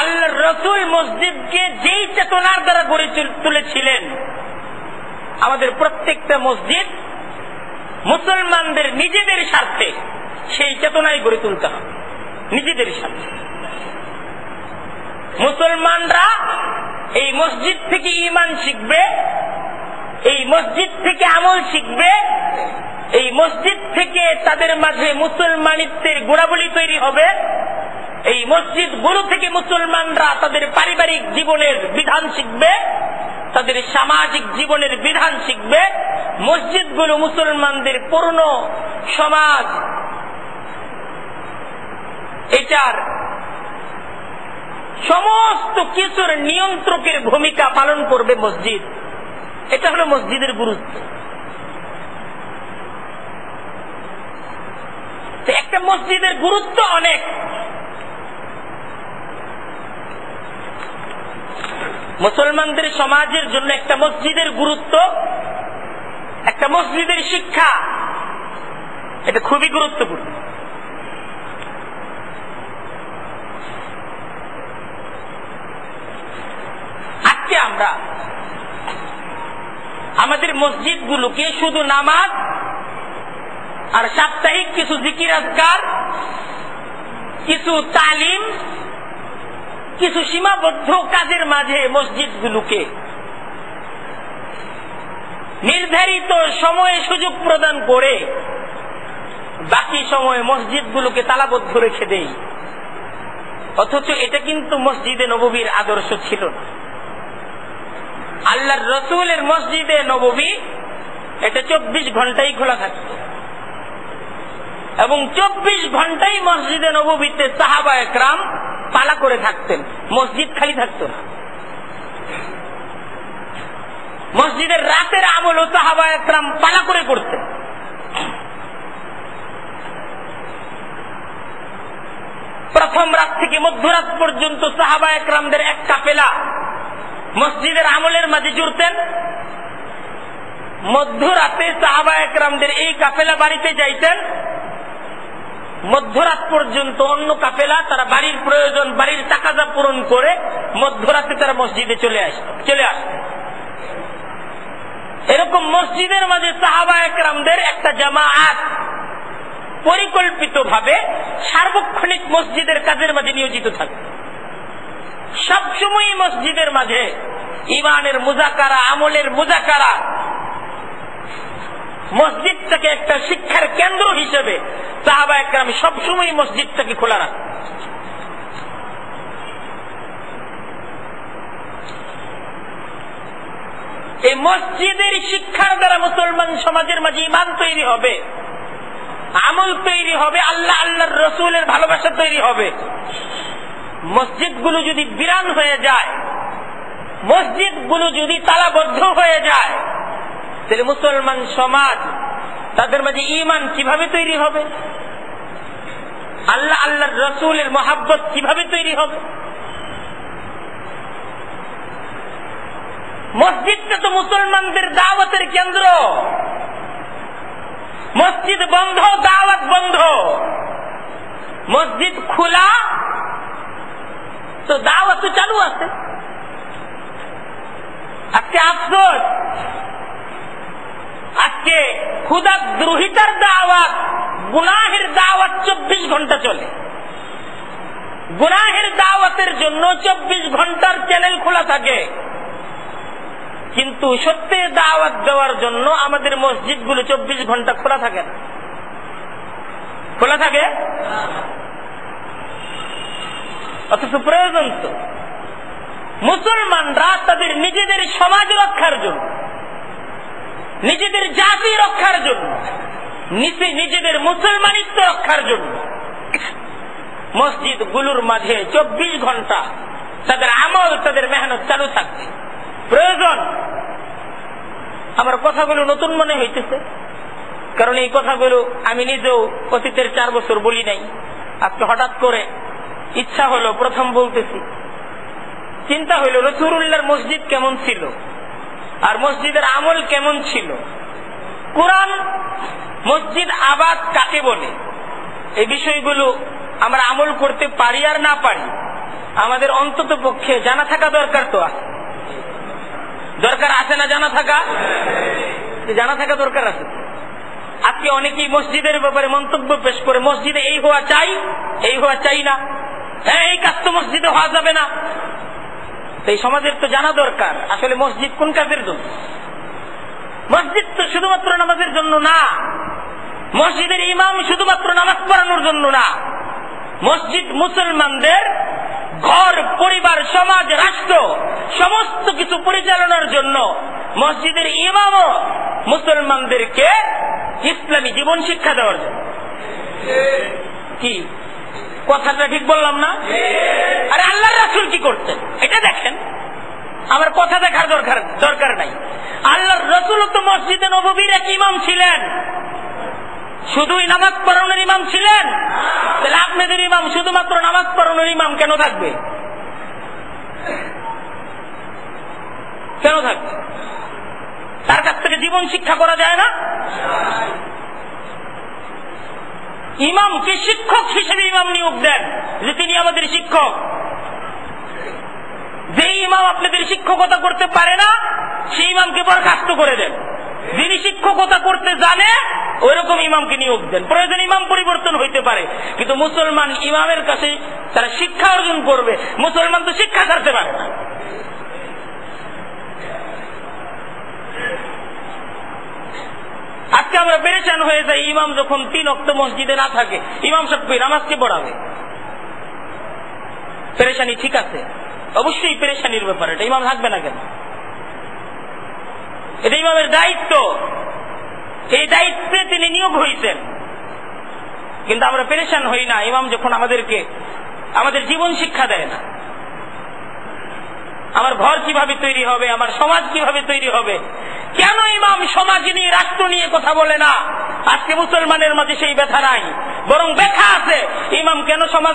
আল্লাহর রাসূল মসজিদকে যেই চেতনার দ্বারা গড়ে তুলেছিলেন, আমাদের প্রত্যেকটা মসজিদ মুসলমানদের নিজেদের স্বার্থে সেই চেতনায় গড়ে তুলতে হবে। নিজেদের স্বার্থে মুসলমানরা এই মসজিদ থেকে ঈমান শিখবে, এই মসজিদ থেকে আমল শিখবে, এই মসজিদ থেকে তাদের মাঝে মুসলমানিত্বের গুণাবলী তৈরি হবে। এই মসজিদ গুলো থেকে মুসলমানরা তাদের পারিবারিক জীবনের বিধান শিখবে, তাদের সামাজিক জীবনের বিধান শিখবে। মসজিদগুলো মুসলমানদের পূর্ণ সমাজ, এটার সমস্ত কিছুর নিয়ন্ত্রকের ভূমিকা পালন করবে মসজিদ। এটা হলো মসজিদের গুরুত্ব। একটা মসজিদের গুরুত্ব অনেক। মুসলমানদের সমাজের জন্য একটা মসজিদের গুরুত্ব, একটা মসজিদের শিক্ষা, এটা খুবই গুরুত্বপূর্ণ। আজকে আমরা আমাদের মসজিদগুলোকে শুধু নামাজ আর সাপ্তাহিক কিছু জিকির আজকার, কিছু তালিম, কিছু সীমাবদ্ধ কাজের মাঝে মসজিদগুলোকে নির্ধারিত সময়ে সুযোগ প্রদান করে বাকি সময় মসজিদগুলোকে তালাবদ্ধ রেখে দেই। অথচ এটা কিন্তু মসজিদে নববীর আদর্শ ছিল না। আল্লাহর রাসূলের মসজিদে নববী এটা 24 ঘন্টাই খোলা থাকত এবং 24 ঘন্টাই মসজিদে নববীতে সাহাবা একরাম পালা করে থাকতেন। মসজিদ খালি থাকত না। মসজিদের রাতের আমল ও সাহাবা একরাম পালা করে করতেন। প্রথম রাত থেকে মধ্যরাত পর্যন্ত সাহাবা একরামদের এক কাফেলা মসজিদের আমলের মাঝে জুড়তেন। মধ্যরাতে সাহাবা একরামদের এই কাফেলা বাড়িতে যাইতেন। মধ্যরাত পর্যন্ত অন্য কাফেলা তারা বাড়ির প্রয়োজন, বাড়ির তাকাজা পূরণ করে মধ্যরাতে তারা মসজিদে চলে আসতেন। এরকম মসজিদের মাঝে সাহাবা একরামদের একটা জামাআত পরিকল্পিতভাবে সার্বক্ষণিক মসজিদের কাজের মাঝে নিয়োজিত থাকে। সবসময় মসজিদের মাঝে ঈমানের মুযাকারা, আমলের মুযাকারা, মসজিদটাকে একটা শিক্ষার কেন্দ্র হিসেবে সাহাবা একরাম সবসময় মসজিদটাকে খোলা রাখে। এই মসজিদের শিক্ষার দ্বারা মুসলমান সমাজের মাঝে ঈমান তৈরি হবে, আমল তৈরি হবে, আল্লাহ আল্লাহর রাসূলের ভালোবাসা তৈরি হবে। মসজিদগুলো যদি বিরান হয়ে যায়, মসজিদগুলো যদি তালাবদ্ধ হয়ে যায়, তাহলে মুসলমান সমাজ তাদের মাঝে ঈমান কিভাবে তৈরি হবে? আল্লাহ আল্লাহর রাসূলের মহব্বত কিভাবে তৈরি হবে? মসজিদটা তো মুসলমানদের দাওয়াতের কেন্দ্র। মসজিদ বন্ধ, দাওয়াত বন্ধ। মসজিদ খোলা তো দাওয়াত তো চালু আছে। আজকে আফসোস, আজকে ক্ষুধাদ্রোহিতার দাওয়াত, গুনাহের দাওয়াত 24 ঘন্টা চলে। গুনাহের দাওয়াতের জন্য 24 ঘন্টার চ্যানেল খোলা থাকে, কিন্তু সত্যের দাওয়াত দেওয়ার জন্য আমাদের মসজিদগুলো 24 ঘন্টা খোলা থাকে না। খোলা থাকে, অথচ প্রয়োজন তো মুসলমানরা তাদের নিজেদের সমাজ রক্ষার জন্য, নিজেদের জাতি রক্ষার জন্য, নিজেদের মুসলমানিত্ব রক্ষার জন্য মসজিদগুলোর মাঝে 24 ঘন্টা তাদের আমল, তাদের মেহনত চালু থাকবে। প্রয়োজন। আমার কথাগুলো নতুন মনে হইতেছে, কারণ এই কথাগুলো আমি নিজেও অতীতের 4 বছর বলি নাই। আজকে হঠাৎ করে ইচ্ছা হলো, প্রথম বলতেছি। চিন্তা হইল রাসূলুল্লাহর মসজিদ কেমন ছিল আর মসজিদের আমল কেমন ছিল। কোরআন মসজিদ আবাদ কাকে বলে, এই বিষয়গুলো আমরা আমল করতে পারি আর না পারি, আমাদের অন্তত পক্ষে জানা থাকা দরকার। তো আছে, দরকার আছে না? জানা থাকা, জানা থাকা দরকার আছে। আজকে অনেকেই মসজিদের ব্যাপারে মন্তব্য পেশ করে, মসজিদে এই হওয়া চাই, এই হওয়া চাই না, এই কাজ তো মসজিদে হওয়া যাবে না। এই সমাজের তো জানা দরকার আসলে মসজিদ কোন কাজের জন্য। মসজিদ তো শুধুমাত্র নামাজের জন্য না, মসজিদের ইমাম শুধুমাত্র নামাজ পড়ানোর জন্য না। মসজিদ মুসলমানদের ঘর, পরিবার, সমাজ, রাষ্ট্র সমস্ত কিছু পরিচালনার জন্য। মসজিদের ইমামও মুসলমানদেরকে ইসলামী জীবন শিক্ষা দেওয়ার জন্য। কি কথাটা ঠিক বললাম না? আরে আল্লাহর রাসূল কি করতেন এটা দেখেন, আমার কথা দেখার দরকার নাই। আল্লাহর রাসূল তো মসজিদে নববীর এক ইমাম ছিলেন, শুধুই নামাজ পড়ানোর ইমাম ছিলেন। তাহলে আপনাদের ইমাম শুধুমাত্র নামাজ পড়ানোর ইমাম কেন থাকবে? কেন থাকবে? তার কাছ থেকে জীবন শিক্ষা করা যায় না? ইমামকে শিক্ষক হিসেবে ইমাম নিয়োগ দেন, যে তিনি আমাদের শিক্ষক। যে ইমাম আপনাদের শিক্ষকতা করতে পারে না সেই ইমামকে বরখাস্ত করে দেন। যিনি শিক্ষকতা করতে জানে ওইরকম ইমামকে নিয়োগ দেন। প্রয়োজন ইমাম পরিবর্তন হইতে পারে, কিন্তু মুসলমান ইমামের কাছে তারা শিক্ষা অর্জন করবে। মুসলমান তো শিক্ষা ছাড়তে পারে না। আজকে আমরা পেরেশান হয়ে যাই, ইমাম যখন 3 ওয়াক্ত মসজিদে না থাকে, ইমাম সাহেব নামাজকে পড়াবে। পেরেশানি ঠিক আছে, অবশ্যই পেরেশানির ব্যাপার। এটা ইমাম থাকবে না কেন? এটা ইমামের দায়িত্ব, এই দায়িত্বে তিনি নিয়োগ হয়েছেন। কিন্তু আমরা পেরেশান হই না ইমাম যখন আমাদেরকে আমাদের জীবন শিক্ষা দেয় না। আমার ঘর কিভাবে তৈরি হবে, আমার সমাজ কিভাবে তৈরি হবে। কেন ইমাম সমাজ নিয়ে, রাষ্ট্র নিয়ে কথা বলে না? আজকে মুসলমানের মাঝে সেই ব্যথা নাই, বরং ব্যথা আছে। ইমাম কেন সমাজ,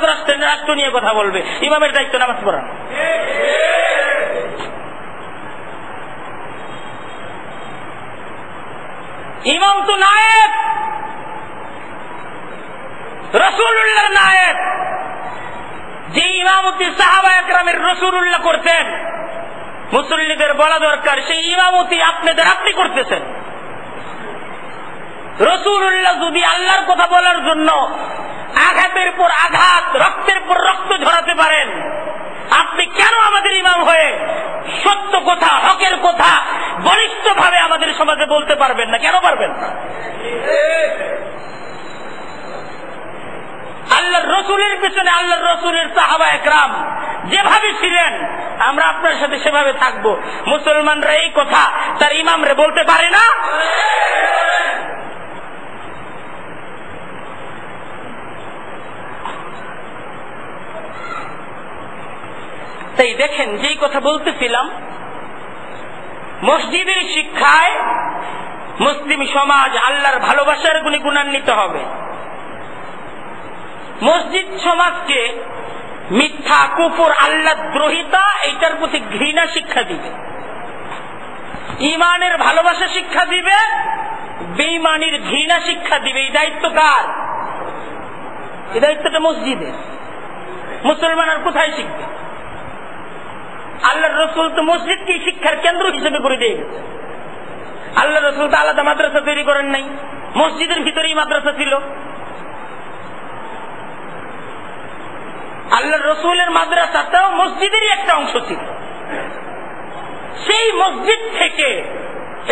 রাষ্ট্র নিয়ে কথা বলবে? ইমামের দায়িত্ব নামাজ পড়া। ইমাম তো নায়েব, রাসূলুল্লাহর নায়েব। যে ইমামতি সাহাবা একরামের রাসূলুল্লাহ করতেন, মুসল্লিদের বলা দরকার সেই ইমামতি আপনি করতেছেন। রাসূলুল্লাহ যদি আল্লাহর কথা বলার জন্য আঘাতের পর আঘাত, রক্তের পর রক্ত ঝরাতে পারেন, আপনি কেন আমাদের ইমাম হয়ে সত্য কথা, হকের কথা বলিষ্ঠভাবে আমাদের সমাজে বলতে পারবেন না? কেন পারবেন না? আল্লাহর রাসূলের পেছনে আল্লাহর রাসূলের সাহাবা একরাম যেভাবে ছিলেন, আমরা আপনার সাথে সেভাবে থাকব। মুসলমানরা এই কথা তার ইমামরে বলতে পারে না? তাই দেখেন, যেই কথা বলতেছিলাম, মসজিদের শিক্ষায় মুসলিম সমাজ আল্লাহর ভালোবাসার গুণে গুণান্বিত হবে। মসজিদ সমাজকে মিথ্যা, কুফর, আল্লাহ দ্রোহিতা এইটার প্রতি ঘৃণা শিক্ষা দিবে, ইমানের ভালোবাসা শিক্ষা দিবে, বেঈমানির ঘৃণা শিক্ষা দিবে। এই দায়িত্ব কার? এই দায়িত্বটা মসজিদের। মুসলমান আর কোথায় শিখবে? আল্লাহর রসুল তো মসজিদকে শিক্ষার কেন্দ্র হিসেবে করে দিয়ে গেছে। আল্লাহ রসুল তো আলাদা মাদ্রাসা তৈরি করেন নাই, মসজিদের ভিতরেই মাদ্রাসা ছিল। আল্লাহর রসুলের মাদ্রাসাটাও মসজিদেরই একটা অংশ ছিল। সেই মসজিদ থেকে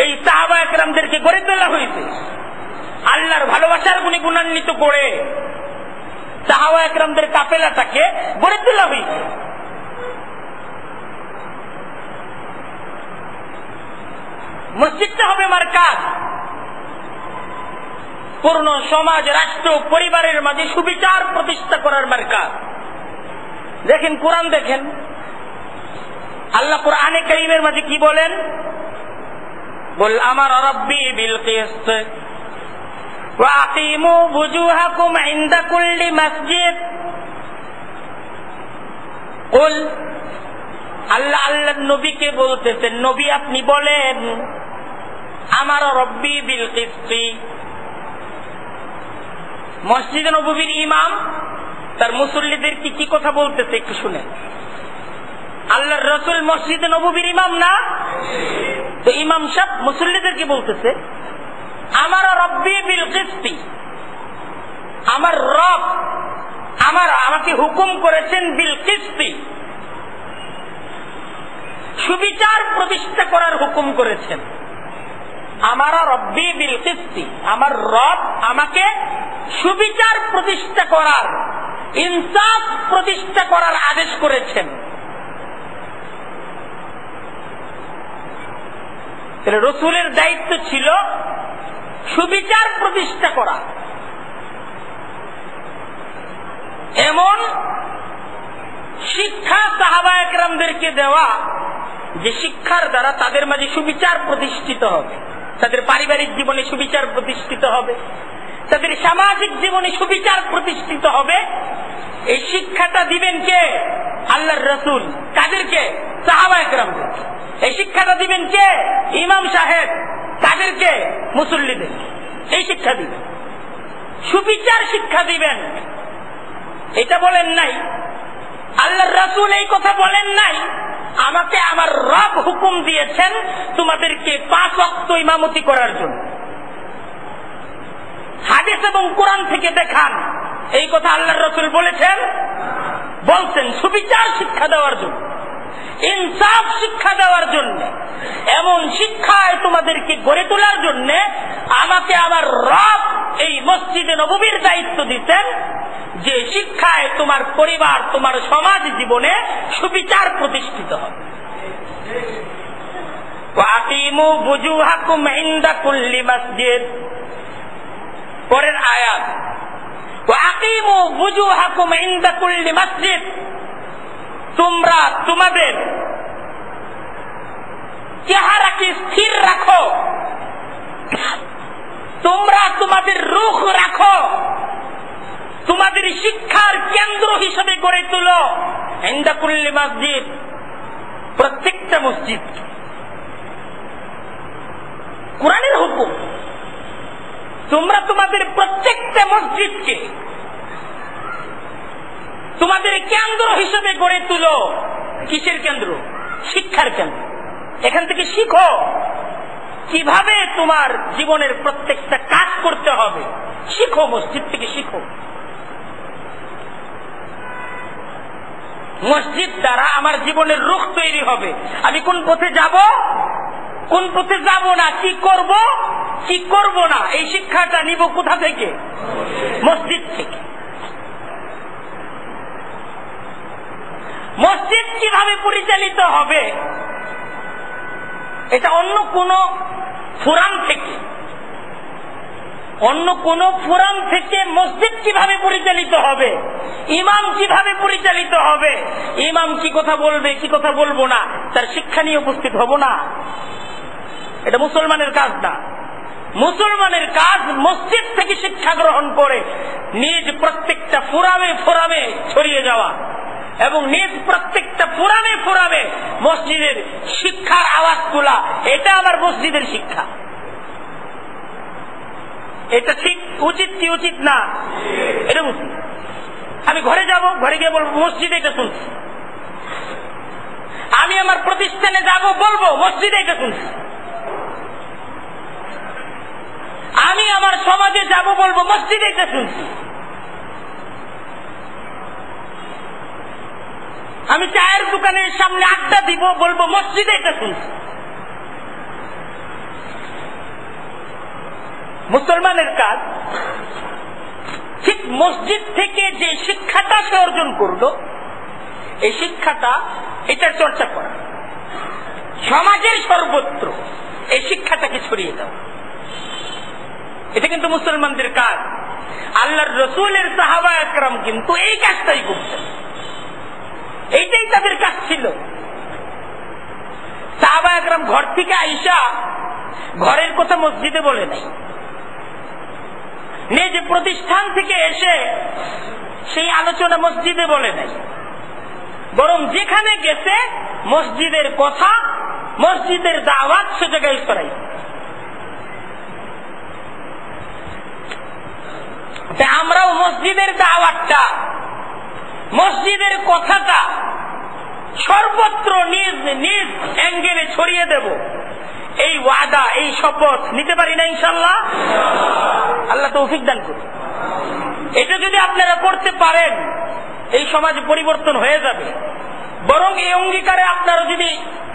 এই সাহাবা একরামদেরকে গড়ে তোলা হয়েছে। আল্লাহর ভালোবাসার গুণে গুণান্বিত করে সাহাবা একরামদের কাফেলাটাকে গড়ে তোলা হয়েছে। মসজিদটা হবে মারকাজ, পূর্ণ সমাজ, রাষ্ট্র, পরিবারের মাঝে সুবিচার প্রতিষ্ঠা করার মারকাজ। দেখেন কোরআন, দেখেন আল্লাহ কোরআনে কারীমের মাঝে কি বলেন? বল আমার রাব্বি বিল কিসত ওয়া আকিমু বুজুহাকুম ইনদা কুল্লি মসজিদ। কুল, আল্লাহ আল্লাহর নবীকে বলতেছেন, নবী আপনি বলেন আমার রব্বি বিল কিসত। মসজিদে নববীর ইমাম তার মুসল্লিদের কি কথা বলতেছে একটু শুনেন। আল্লাহর রাসূল মসজিদে নববীর ইমাম না? তো ইমাম সাহেব মুসল্লিদেরকে বলতেছে আমার রব্বি বিল কিসত, আমার রব আমাকে হুকুম করেছেন বিল কিসত, সুবিচার প্রতিষ্ঠা করার হুকুম করেছেন। আমার রব্বি বিল কিসত, আমার রব আমাকে সুবিচার প্রতিষ্ঠা করার, ইনসাফ প্রতিষ্ঠা করার আদেশ করেছেন। রাসূলের দায়িত্ব ছিল সুবিচার প্রতিষ্ঠা করা। এমন শিক্ষা সাহাবা একরামদেরকে দেওয়া যে শিক্ষার দ্বারা তাদের মাঝে সুবিচার প্রতিষ্ঠিত হবে, তাদের পারিবারিক জীবনে সুবিচার প্রতিষ্ঠিত হবে, তাদের সামাজিক জীবনে সুবিচার প্রতিষ্ঠিত হবে। এই শিক্ষাটা দিবেন কে? আল্লাহর রাসূল। কাদেরকে? সাহাবা একরামদেরকে। এই শিক্ষাটা দিবেন কে? ইমাম সাহেব। কাদেরকে? মুসল্লিদের। এই শিক্ষা দিবেন, সুবিচার শিক্ষা দিবেন। এটা বলেন নাই, আল্লাহর রাসূল এই কথা বলেন নাই আমাকে আমার রব হুকুম দিয়েছেন তোমাদেরকে 5 ওয়াক্ত ইমামতি করার জন্য। হাদিস এবং কোরআন থেকে দেখান এই কথা আল্লাহর রাসূল বলেছেন? বলছেন সুবিচার শিক্ষা দেওয়ার জন্য, ইনসাফ শিক্ষা দেওয়ার জন্য, এমন শিক্ষায় তোমাদেরকে গড়ে তোলার জন্য আমাকে আমার রব এই মসজিদে নববীর দায়িত্ব দিতেন, যে শিক্ষায় তোমার পরিবার, তোমার সমাজ জীবনে সুবিচার প্রতিষ্ঠিত হবে। ওয়াকিমু বুজুহাকুম ইনদা কুল্লি মসজিদ। পরের আয়াত, ওয়াকিমু বুজুহাকুম ইনদা কুল্লি মসজিদ। তোমরা তোমাদের চেহারাকে স্থির রাখো, তোমরা তোমাদের রুখ রাখো, তোমাদের শিক্ষার কেন্দ্র হিসেবে গড়ে তোলো ইনদা কুল্লি মসজিদ, প্রত্যেকটা মসজিদ। কোরআনের হুকুম, তোমরা তোমাদের প্রত্যেকটা মসজিদকে তোমাদের কেন্দ্র হিসেবে গড়ে তুলো। কিসের কেন্দ্র? শিক্ষার কেন্দ্র। এখান থেকে শিখো কিভাবে তোমার জীবনের প্রত্যেকটা কাজ করতে হবে, শিখো, মসজিদ থেকে শিখো। মসজিদ দ্বারা আমার জীবনের রুখ তৈরি হবে। আমি কোন পথে যাব, কোন পথে যাব না, কি করব, কি করব না, এই শিক্ষাটা নিব কোথা থেকে? মসজিদ থেকে। মসজিদ কিভাবে পরিচালিত হবে এটা অন্য কোন ফোরাম থেকে, অন্য কোন ফোরাম থেকে মসজিদ কিভাবে পরিচালিত হবে, ইমাম কিভাবে পরিচালিত হবে, ইমাম কি কথা বলবে, কি কথা বলবো না, তার শিক্ষা নিয়ে উপস্থিত হব না। এটা মুসলমানের কাজ না। মুসলমানের কাজ মসজিদ থেকে শিক্ষা গ্রহণ করে নিজ প্রত্যেকটা ফোরামে ফোরামে ছড়িয়ে যাওয়া এবং নিজ প্রত্যেকটা ফোরামে ফোরামে মসজিদের শিক্ষার আওয়াজ তোলা। এটা আবার মসজিদের শিক্ষা। এটা ঠিক উচিত কি উচিত না? এটা উচিত। আমি ঘরে যাব, ঘরে গিয়ে বলবো মসজিদে এটা শুনছি। আমি আমার প্রতিষ্ঠানে যাব, বলবো মসজিদে এটা শুনছি। আমি আমার সমাজে যাব, বলবো মসজিদে এটা শুনছি। আমি চায়ের দোকানের সামনে আড্ডা দিব, বলবো মসজিদে এটা শুনছি। মুসলমানের কাজ ঠিক মসজিদ থেকে যে শিক্ষাটা সে অর্জন করলো, এই শিক্ষাটা এটার চর্চা করা, সমাজের সর্বত্র এই শিক্ষাটাকে ছড়িয়ে দাও। এটা কিন্তু মুসলমানদের কাজ। আল্লাহর রসুলের সাহাবা একরাম কিন্তু এই কাজটাই করতেন, এইটাই তাদের কাজ ছিল। সাহাবা একরাম ঘর থেকে আইসা ঘরের কথা মসজিদে বলে নাই, নিজ প্রতিষ্ঠান থেকে এসে সেই আলোচনা মসজিদে বলে নাই, বরং যেখানে গেছে মসজিদের কথা, মসজিদের দাওয়াত সে জায়গায় ছড়াই। আমরাও মসজিদের দাওয়াতটা, মসজিদের কথাটা সর্বত্র নিজ নিজ অ্যাঙ্গেলে ছড়িয়ে দেব, এই ওয়াদা, এই শপথ নিতে পারি না ইনশাআল্লাহ? আল্লাহ তৌফিক দান করুন। এটা যদি আপনারা করতে পারেন, এই সমাজ পরিবর্তন হয়ে যাবে। বরং এই অঙ্গীকারে আপনারা যদি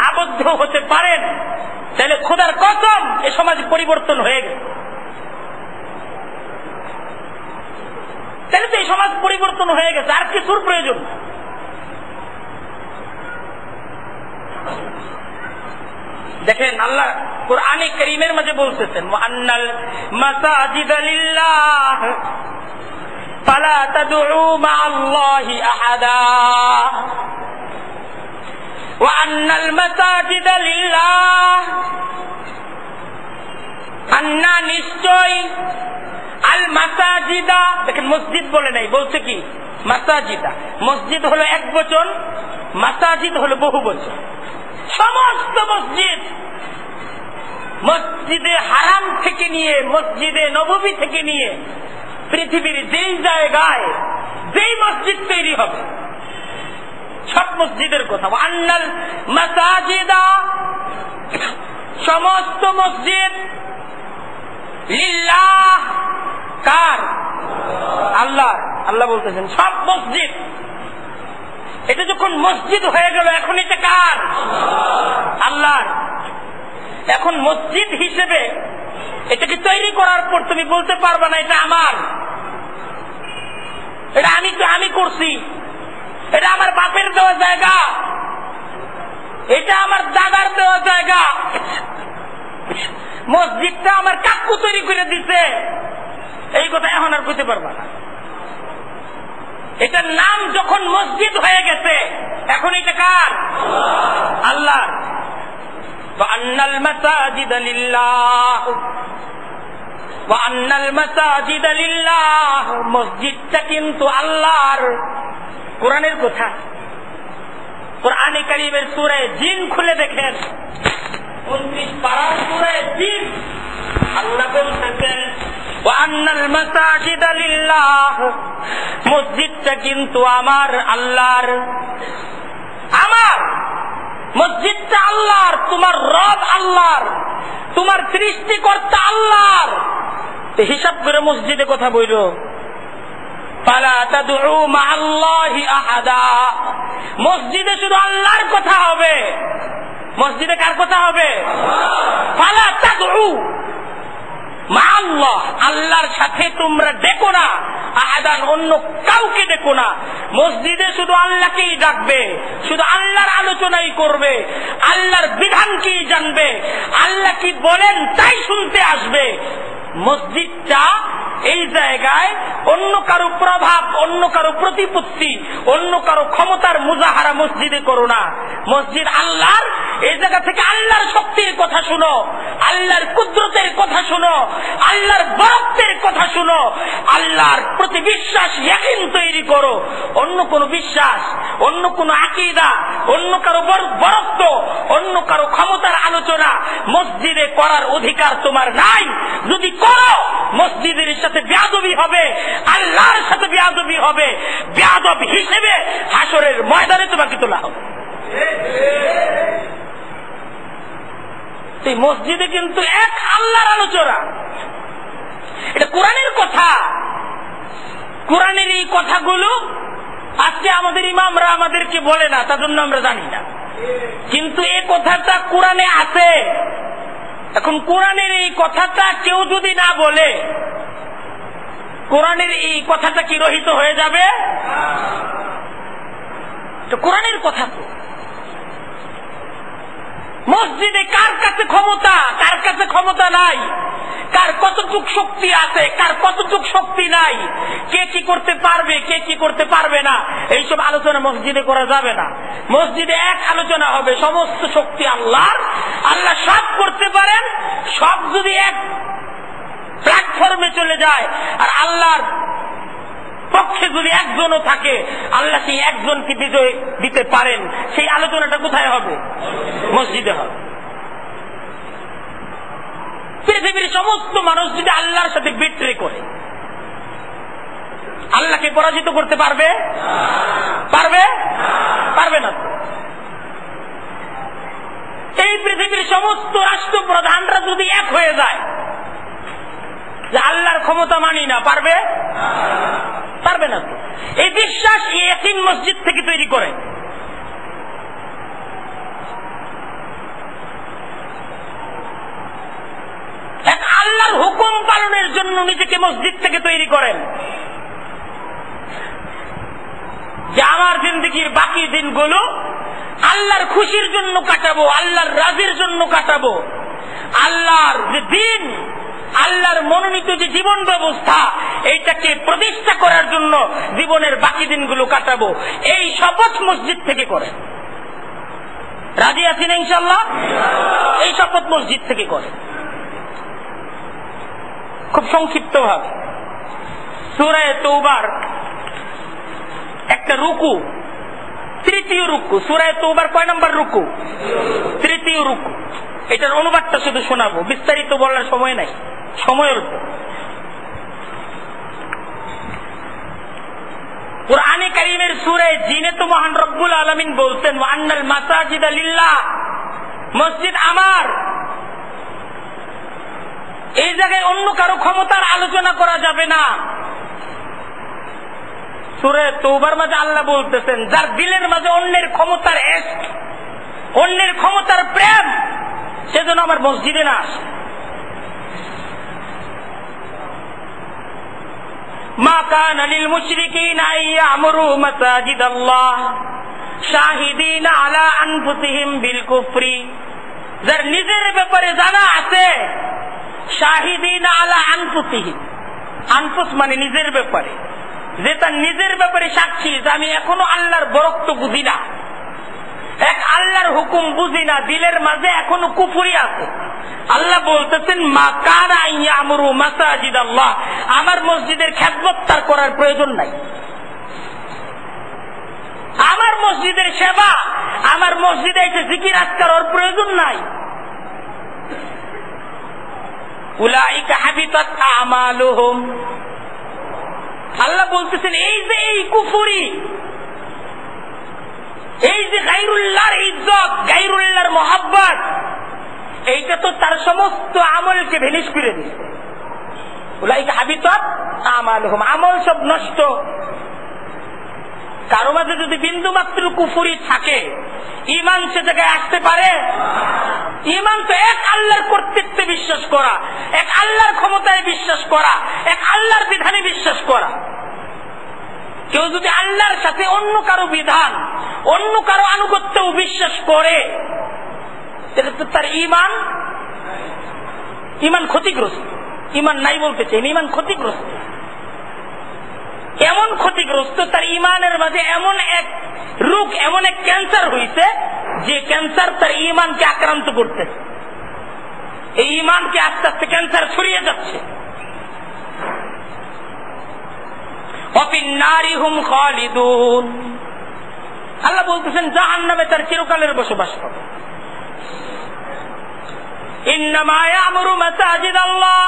আবদ্ধ হতে পারেন, তাহলে খোদার কসম এই সমাজ পরিবর্তন হয়ে গেছে। তাহলে তো এই সমাজ পরিবর্তন হয়ে গেছে, আর কিছুর প্রয়োজন। দেখেন আল্লাহ কুরআনে কারীমের মাঝে বলতেছেন, ওয়ান্নাল মাসাজিদা লিল্লাহ ফালা তাদউ মা'আল্লাহি আহাদা, ওয়ান্নাল মাসাজিদা লিল্লাহ, আন্না নিশ্চয়, আল মাসাজিদা, দেখেন মসজিদ বলে নাই, বলছে কি মাসাজিদা। মসজিদ হলো এক বচন, মাসাজিদ হলো বহু বচন। সমস্ত মসজিদ, মসজিদে হারাম থেকে নিয়ে মসজিদে নববী থেকে নিয়ে পৃথিবীর যেই জায়গায় যেই মসজিদ তৈরি হবে, সব মসজিদের কথা। আন্নাল মাসাজিদা, সমস্ত মসজিদ, লিল্লাহ, কার? আল্লাহ। আল্লাহ বলতেছেন সব মসজিদ। এটা যখন মসজিদ হয়ে গেল, এখন এটা কার? আল্লাহর। এখন মসজিদ হিসেবে এটাকে তৈরি করার পর তুমি বলতে পারবে না এটা আমার, এটা আমি করছি, এটা আমার বাপের দেওয়া জায়গা, এটা আমার দাদার দেওয়া জায়গা, মসজিদটা আমার কাকু তৈরি করে দিতে, এই কথা এখন আর কইতে পারবা না। এটার নাম যখন মসজিদ হয়ে গেছে, এখন এটা কার? আল্লাহর। ওয়ান্নাল মাসাজিদা লিল্লাহ, ওয়ান্নাল মাসাজিদা লিল্লাহ, মসজিদটা কিন্তু আল্লাহর। কোরআনের কথা, কোরআনে কারীমের সূরা জিন খুলে দেখেন, 29 পারার সূরা জিন, আল্লাহ বলতেছেন ওয়ান্নাল মাসাজিদা লিল্লাহ, মসজিদটা কিন্তু আমার, আল্লাহর। আমার মসজিদটা আল্লাহর, তোমার রব আল্লাহর, তোমার সৃষ্টিকর্তা আল্লাহর। হিসাব করে মসজিদে কথা বইল, ফালা তাদউ মা'আল্লাহি আহাদা, মসজিদে শুধু আল্লাহর কথা হবে। মসজিদে কার কথা হবে? ফালা তাদউ মা'আল্লাহ, আল্লাহর সাথে তোমরা ডেকো না, আহাদান, অন্য কাউকে ডেকো না। মসজিদে শুধু আল্লাহকেই ডাকবে, শুধু আল্লাহর আলোচনাই করবে, আল্লাহর বিধানকেই জানবে, আল্লাহ কি বলেন তাই শুনতে আসবে। মসজিদটা এই জায়গায় অন্য কারো প্রভাব, অন্য কারো প্রতিপত্তি, অন্য কারো ক্ষমতার মুজাহারা মসজিদে করো না। মসজিদ আল্লাহর, এই জায়গা থেকে আল্লাহর শক্তির কথা শুনো, আল্লাহর কুদরতের কথা শুনো, আল্লাহর বরত্বের কথা শুনো, আল্লাহর প্রতি বিশ্বাস ইয়াকিন তৈরি করো। অন্য কোন বিশ্বাস, অন্য কোন আকীদা, অন্য কারো বরত্ব, অন্য কারো ক্ষমতার আলোচনা মসজিদে করার অধিকার তোমার নাই। যদি করো মসজিদের সাথে বেয়াদবি হবে, আল্লাহর সাথে বেয়াদবি হবে, বেয়াদব হিসেবে হাসরের ময়দানে তোমাকে তোলা হবে। এই মসজিদে কিন্তু এক আল্লাহর আলোচনা, এটা কোরআনের কথা। কোরআনের এই কথাগুলো আজকে আমাদের ইমামরা আমাদেরকে বলে না, তার জন্য আমরা জানি না, কিন্তু এই কথাটা কোরআনে আছে। এখন কোরআনের এই কথাটা কেউ যদি না বলে, কোরআনের এই কথাটা কি রহিত হয়ে যাবে? তো কোরআনের কথা তো। মসজিদে কার কাছে ক্ষমতা, কার কাছে ক্ষমতা নাই, কার কতটুক শক্তি আছে, কার কতটুক শক্তি নাই, কে কি করতে পারবে, কে কি করতে পারবে না, এইসব আলোচনা মসজিদে করা যাবে না। মসজিদে এক আলোচনা হবে, সমস্ত শক্তি আল্লাহর, আল্লাহ সব করতে পারেন। সব যদি এক প্ল্যাটফর্মে চলে যায় আর আল্লাহর পক্ষে যদি একজনও থাকে, আল্লাহ সেই একজনকে বিজয় দিতে পারেন। সেই আলোচনাটা কোথায় হবে? মসজিদে হবে। পৃথিবীর সমস্ত মানুষ যদি আল্লাহর সাথে বিট্রে করে, আল্লাহকে পরাজিত করতে পারবে? পারবে? পারবে না। এই পৃথিবীর সমস্ত রাষ্ট্রপ্রধানরা যদি এক হয়ে যায় যে আল্লাহর ক্ষমতা মানি না, পারবে? পারবে না। এই বিশ্বাস ইয়াকিন মসজিদ থেকে তৈরি করে। এক আল্লাহর হুকুম পালনের জন্য নিজেকে মসজিদ থেকে তৈরি করেন, যে আমার জিন্দেগির বাকি দিনগুলো আল্লাহর খুশির জন্য কাটাবো, আল্লাহর রাজির জন্য কাটাবো। আল্লাহর যে দিন, আল্লাহর মনোনীত যে জীবন ব্যবস্থা, এইটাকে প্রতিষ্ঠা করার জন্য জীবনের বাকি দিনগুলো কাটাবো। এই শপথ মসজিদ থেকে করে। রাজি আছেন ইনশাআল্লাহ? এই শপথ মসজিদ থেকে করে। খুব সংক্ষিপ্ত ভাবে সূরা তাওবার একটা রুকু, তৃতীয় রুকু। সূরা তাওবার কয় নম্বর রুকু? তৃতীয় রুকু। এটার অনুবাদটা শুধু শোনাবো, বিস্তারিত বলার সময় নাই, সময়ের উপর। কুরআনে কারীমের সূরা জিনে তো মহান রব্বুল আলামিন বলতেন, ওয়া আন্নাল মাসাজিদা লিল্লাহ, মসজিদ আমার। এই জায়গায় অন্য কারো ক্ষমতার আলোচনা করা যাবে না। সূরা তাওবার মাঝে আল্লাহ বলতেছেন, যার দিলের মাঝে অন্যের ক্ষমতার ইশক, অন্যের ক্ষমতার প্রেম, সেজন্য আমার মসজিদে না আসে। মা কানা লিল মুশরিকিনা আইয়ামুরু মাসাজিদাল্লাহ শাহিদিনা আলা আনফুসিহিম বিল কুফরি, যার নিজের ব্যাপারে জানা আছে, শাহিদিনা আলা আনফুসিহিম, আনফুস মানে নিজের ব্যাপারে, যে তার নিজের ব্যাপারে সাক্ষী যে আমি এখনো আল্লাহর বরত্ব বুঝি না, এক আল্লাহর হুকুম বুঝি না, দিলের মাঝে এখনো কুফরি আছে। আল্লাহ বলতেছেন, মা কানা ইয়ামুরু মাসাজিদাল্লাহ, আমার মসজিদের খেদমত তার করার প্রয়োজন নাই। আমার মসজিদের সেবা, আমার মসজিদে এসে জিকির আজকার ওর প্রয়োজন নাই। উলাইকা হাবিতাত আমালুহুম, আল্লাহ বলতেছেন এই যে এই কুফরি, এই যে গায়রুল্লাহর ইজ্জত, গায়রুল্লাহর মহব্বত, এইটা তো তার সমস্ত আমলকে ভেনিশ করে দিচ্ছে। উলাইকা হাবিতাত আমালুহুম, আমল সব নষ্ট। কারো মাঝে যদি বিন্দু মাত্র কুফরি থাকে, ঈমান সে জায়গায় আসতে পারে? ঈমান তো এক আল্লাহর কর্তৃত্বে বিশ্বাস করা, এক আল্লাহর ক্ষমতায় বিশ্বাস করা, এক আল্লাহর বিধানে বিশ্বাস করা। কেউ যদি আল্লাহর সাথে অন্য কারো বিধান, অন্য কারো আনুগত্যও বিশ্বাস করে, তাহলে তো তার ঈমান ক্ষতিগ্রস্ত। ঈমান নাই বলতে চাই, ঈমান ক্ষতিগ্রস্ত। এমন ক্ষতিগ্রস্ত, তার ঈমানের মাঝে এমন এক রোগ, এমন এক ক্যান্সার হয়েছে যে ক্যান্সার তার ঈমানকে আক্রান্ত করতেছে, এই ঈমানকে আস্তে আস্তে ক্যান্সার ছড়িয়ে যাচ্ছে। ওয়াফিন নারি হুম খালিদুন, আল্লাহ বলতেছেন জাহান্নামে তার চিরকালের বসবাস হবে। ইন্নামা ইয়ামুরু মাসাজিদ আল্লাহ,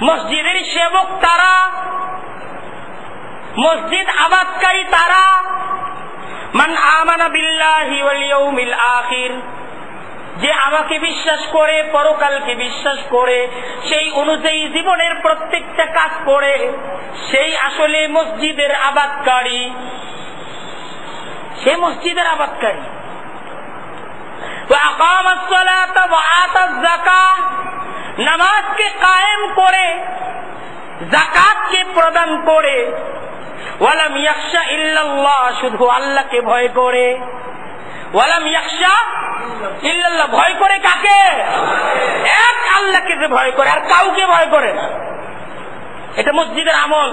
মসজিদের সেবক তারা, মসজিদ আবাদকারী তারা, মান আমানা বিল্লাহি ওয়াল ইয়াউমিল আখির, যে আমাকে বিশ্বাস করে, পরকালকে বিশ্বাস করে, সেই অনুযায়ী জীবনের প্রত্যেকটা কাজ করে, সেই আসলে মসজিদের আবাদকারী, সে মসজিদের আবাদকারী। ওয়া আকামাস সালাতা ওয়া আতাজ যাকাত, নামাজকে কায়েম করে, যাকাতকে প্রদান করে, ওয়ালাম ইয়াখশা ইল্লাল্লাহ, শুধু আল্লাহকে ভয় করে। ওয়ালাম ইয়াখশা ইল্লাল্লাহ, ভয় করে কাকে? এক আল্লাহকে যে ভয় করে, আর কাউকে ভয় করে না। এটা মসজিদের আমল।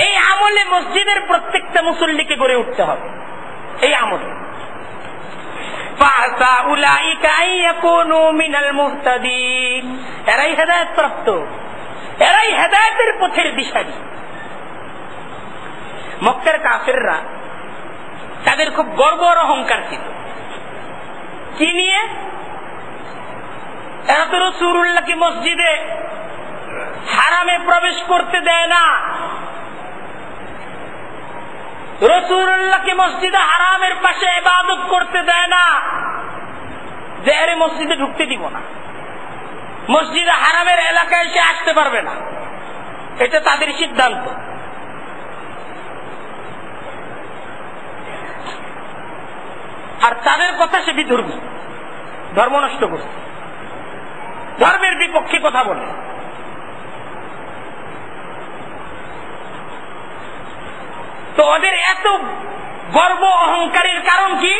এই আমলে মসজিদের প্রত্যেকটা মুসল্লিকে গড়ে উঠতে হবে, এই আমলে। ফাসা উলাইকা আইয়াকুনু মিনাল মুহতাদিন, এরাই হেদায়েত প্রাপ্ত, এরাই হেদায়েতের পথের দিশারি। মক্কার কাফেররা তাদের খুব গর্ব আর অহংকার ছিল। কি নিয়ে? এরা তো রাসূলুল্লাহকে মসজিদে হারামে প্রবেশ করতে দেয় না, রাসূলুল্লাহকে মসজিদে হারামের পাশে ইবাদত করতে দেয় না, যে এর মসজিদে ঢুকতে দিব না, মসজিদে হারামের এলাকায় সে আসতে পারবে না, এটা তাদের সিদ্ধান্ত। আর তাদের কথা সে বিধর্মী, ধর্ম নষ্ট করছে, ধর্মের বিপক্ষে কথা বলে। তো ওদের এত গর্ব অহংকারের কারণ কি?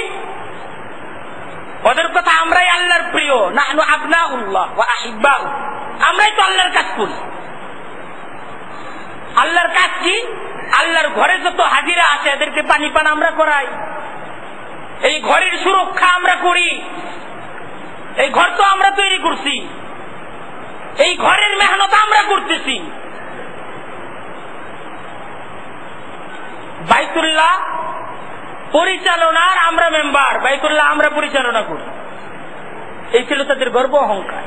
ওদের কথা আমরাই আল্লাহর প্রিয়, নাহনু আবনাউল্লাহ ওয়া আহিব্বাউ, আমরাই তো আল্লাহর কাজ করি। আল্লাহর কাজ কি? আল্লাহর ঘরে যত হাজিরা আছে এদেরকে পানি পান আমরা করাই, এই ঘরের সুরক্ষা আমরা করি, এই ঘর তো আমরা তৈরি করছি, এই ঘরের মেহনত আমরা করতেছি। বাইতুল্লাহ পরিচালনার আমরা মেম্বার, বাইতুল্লাহ আমরা পরিচালনা করি, এই ছিল তাদের গর্ব অহংকার।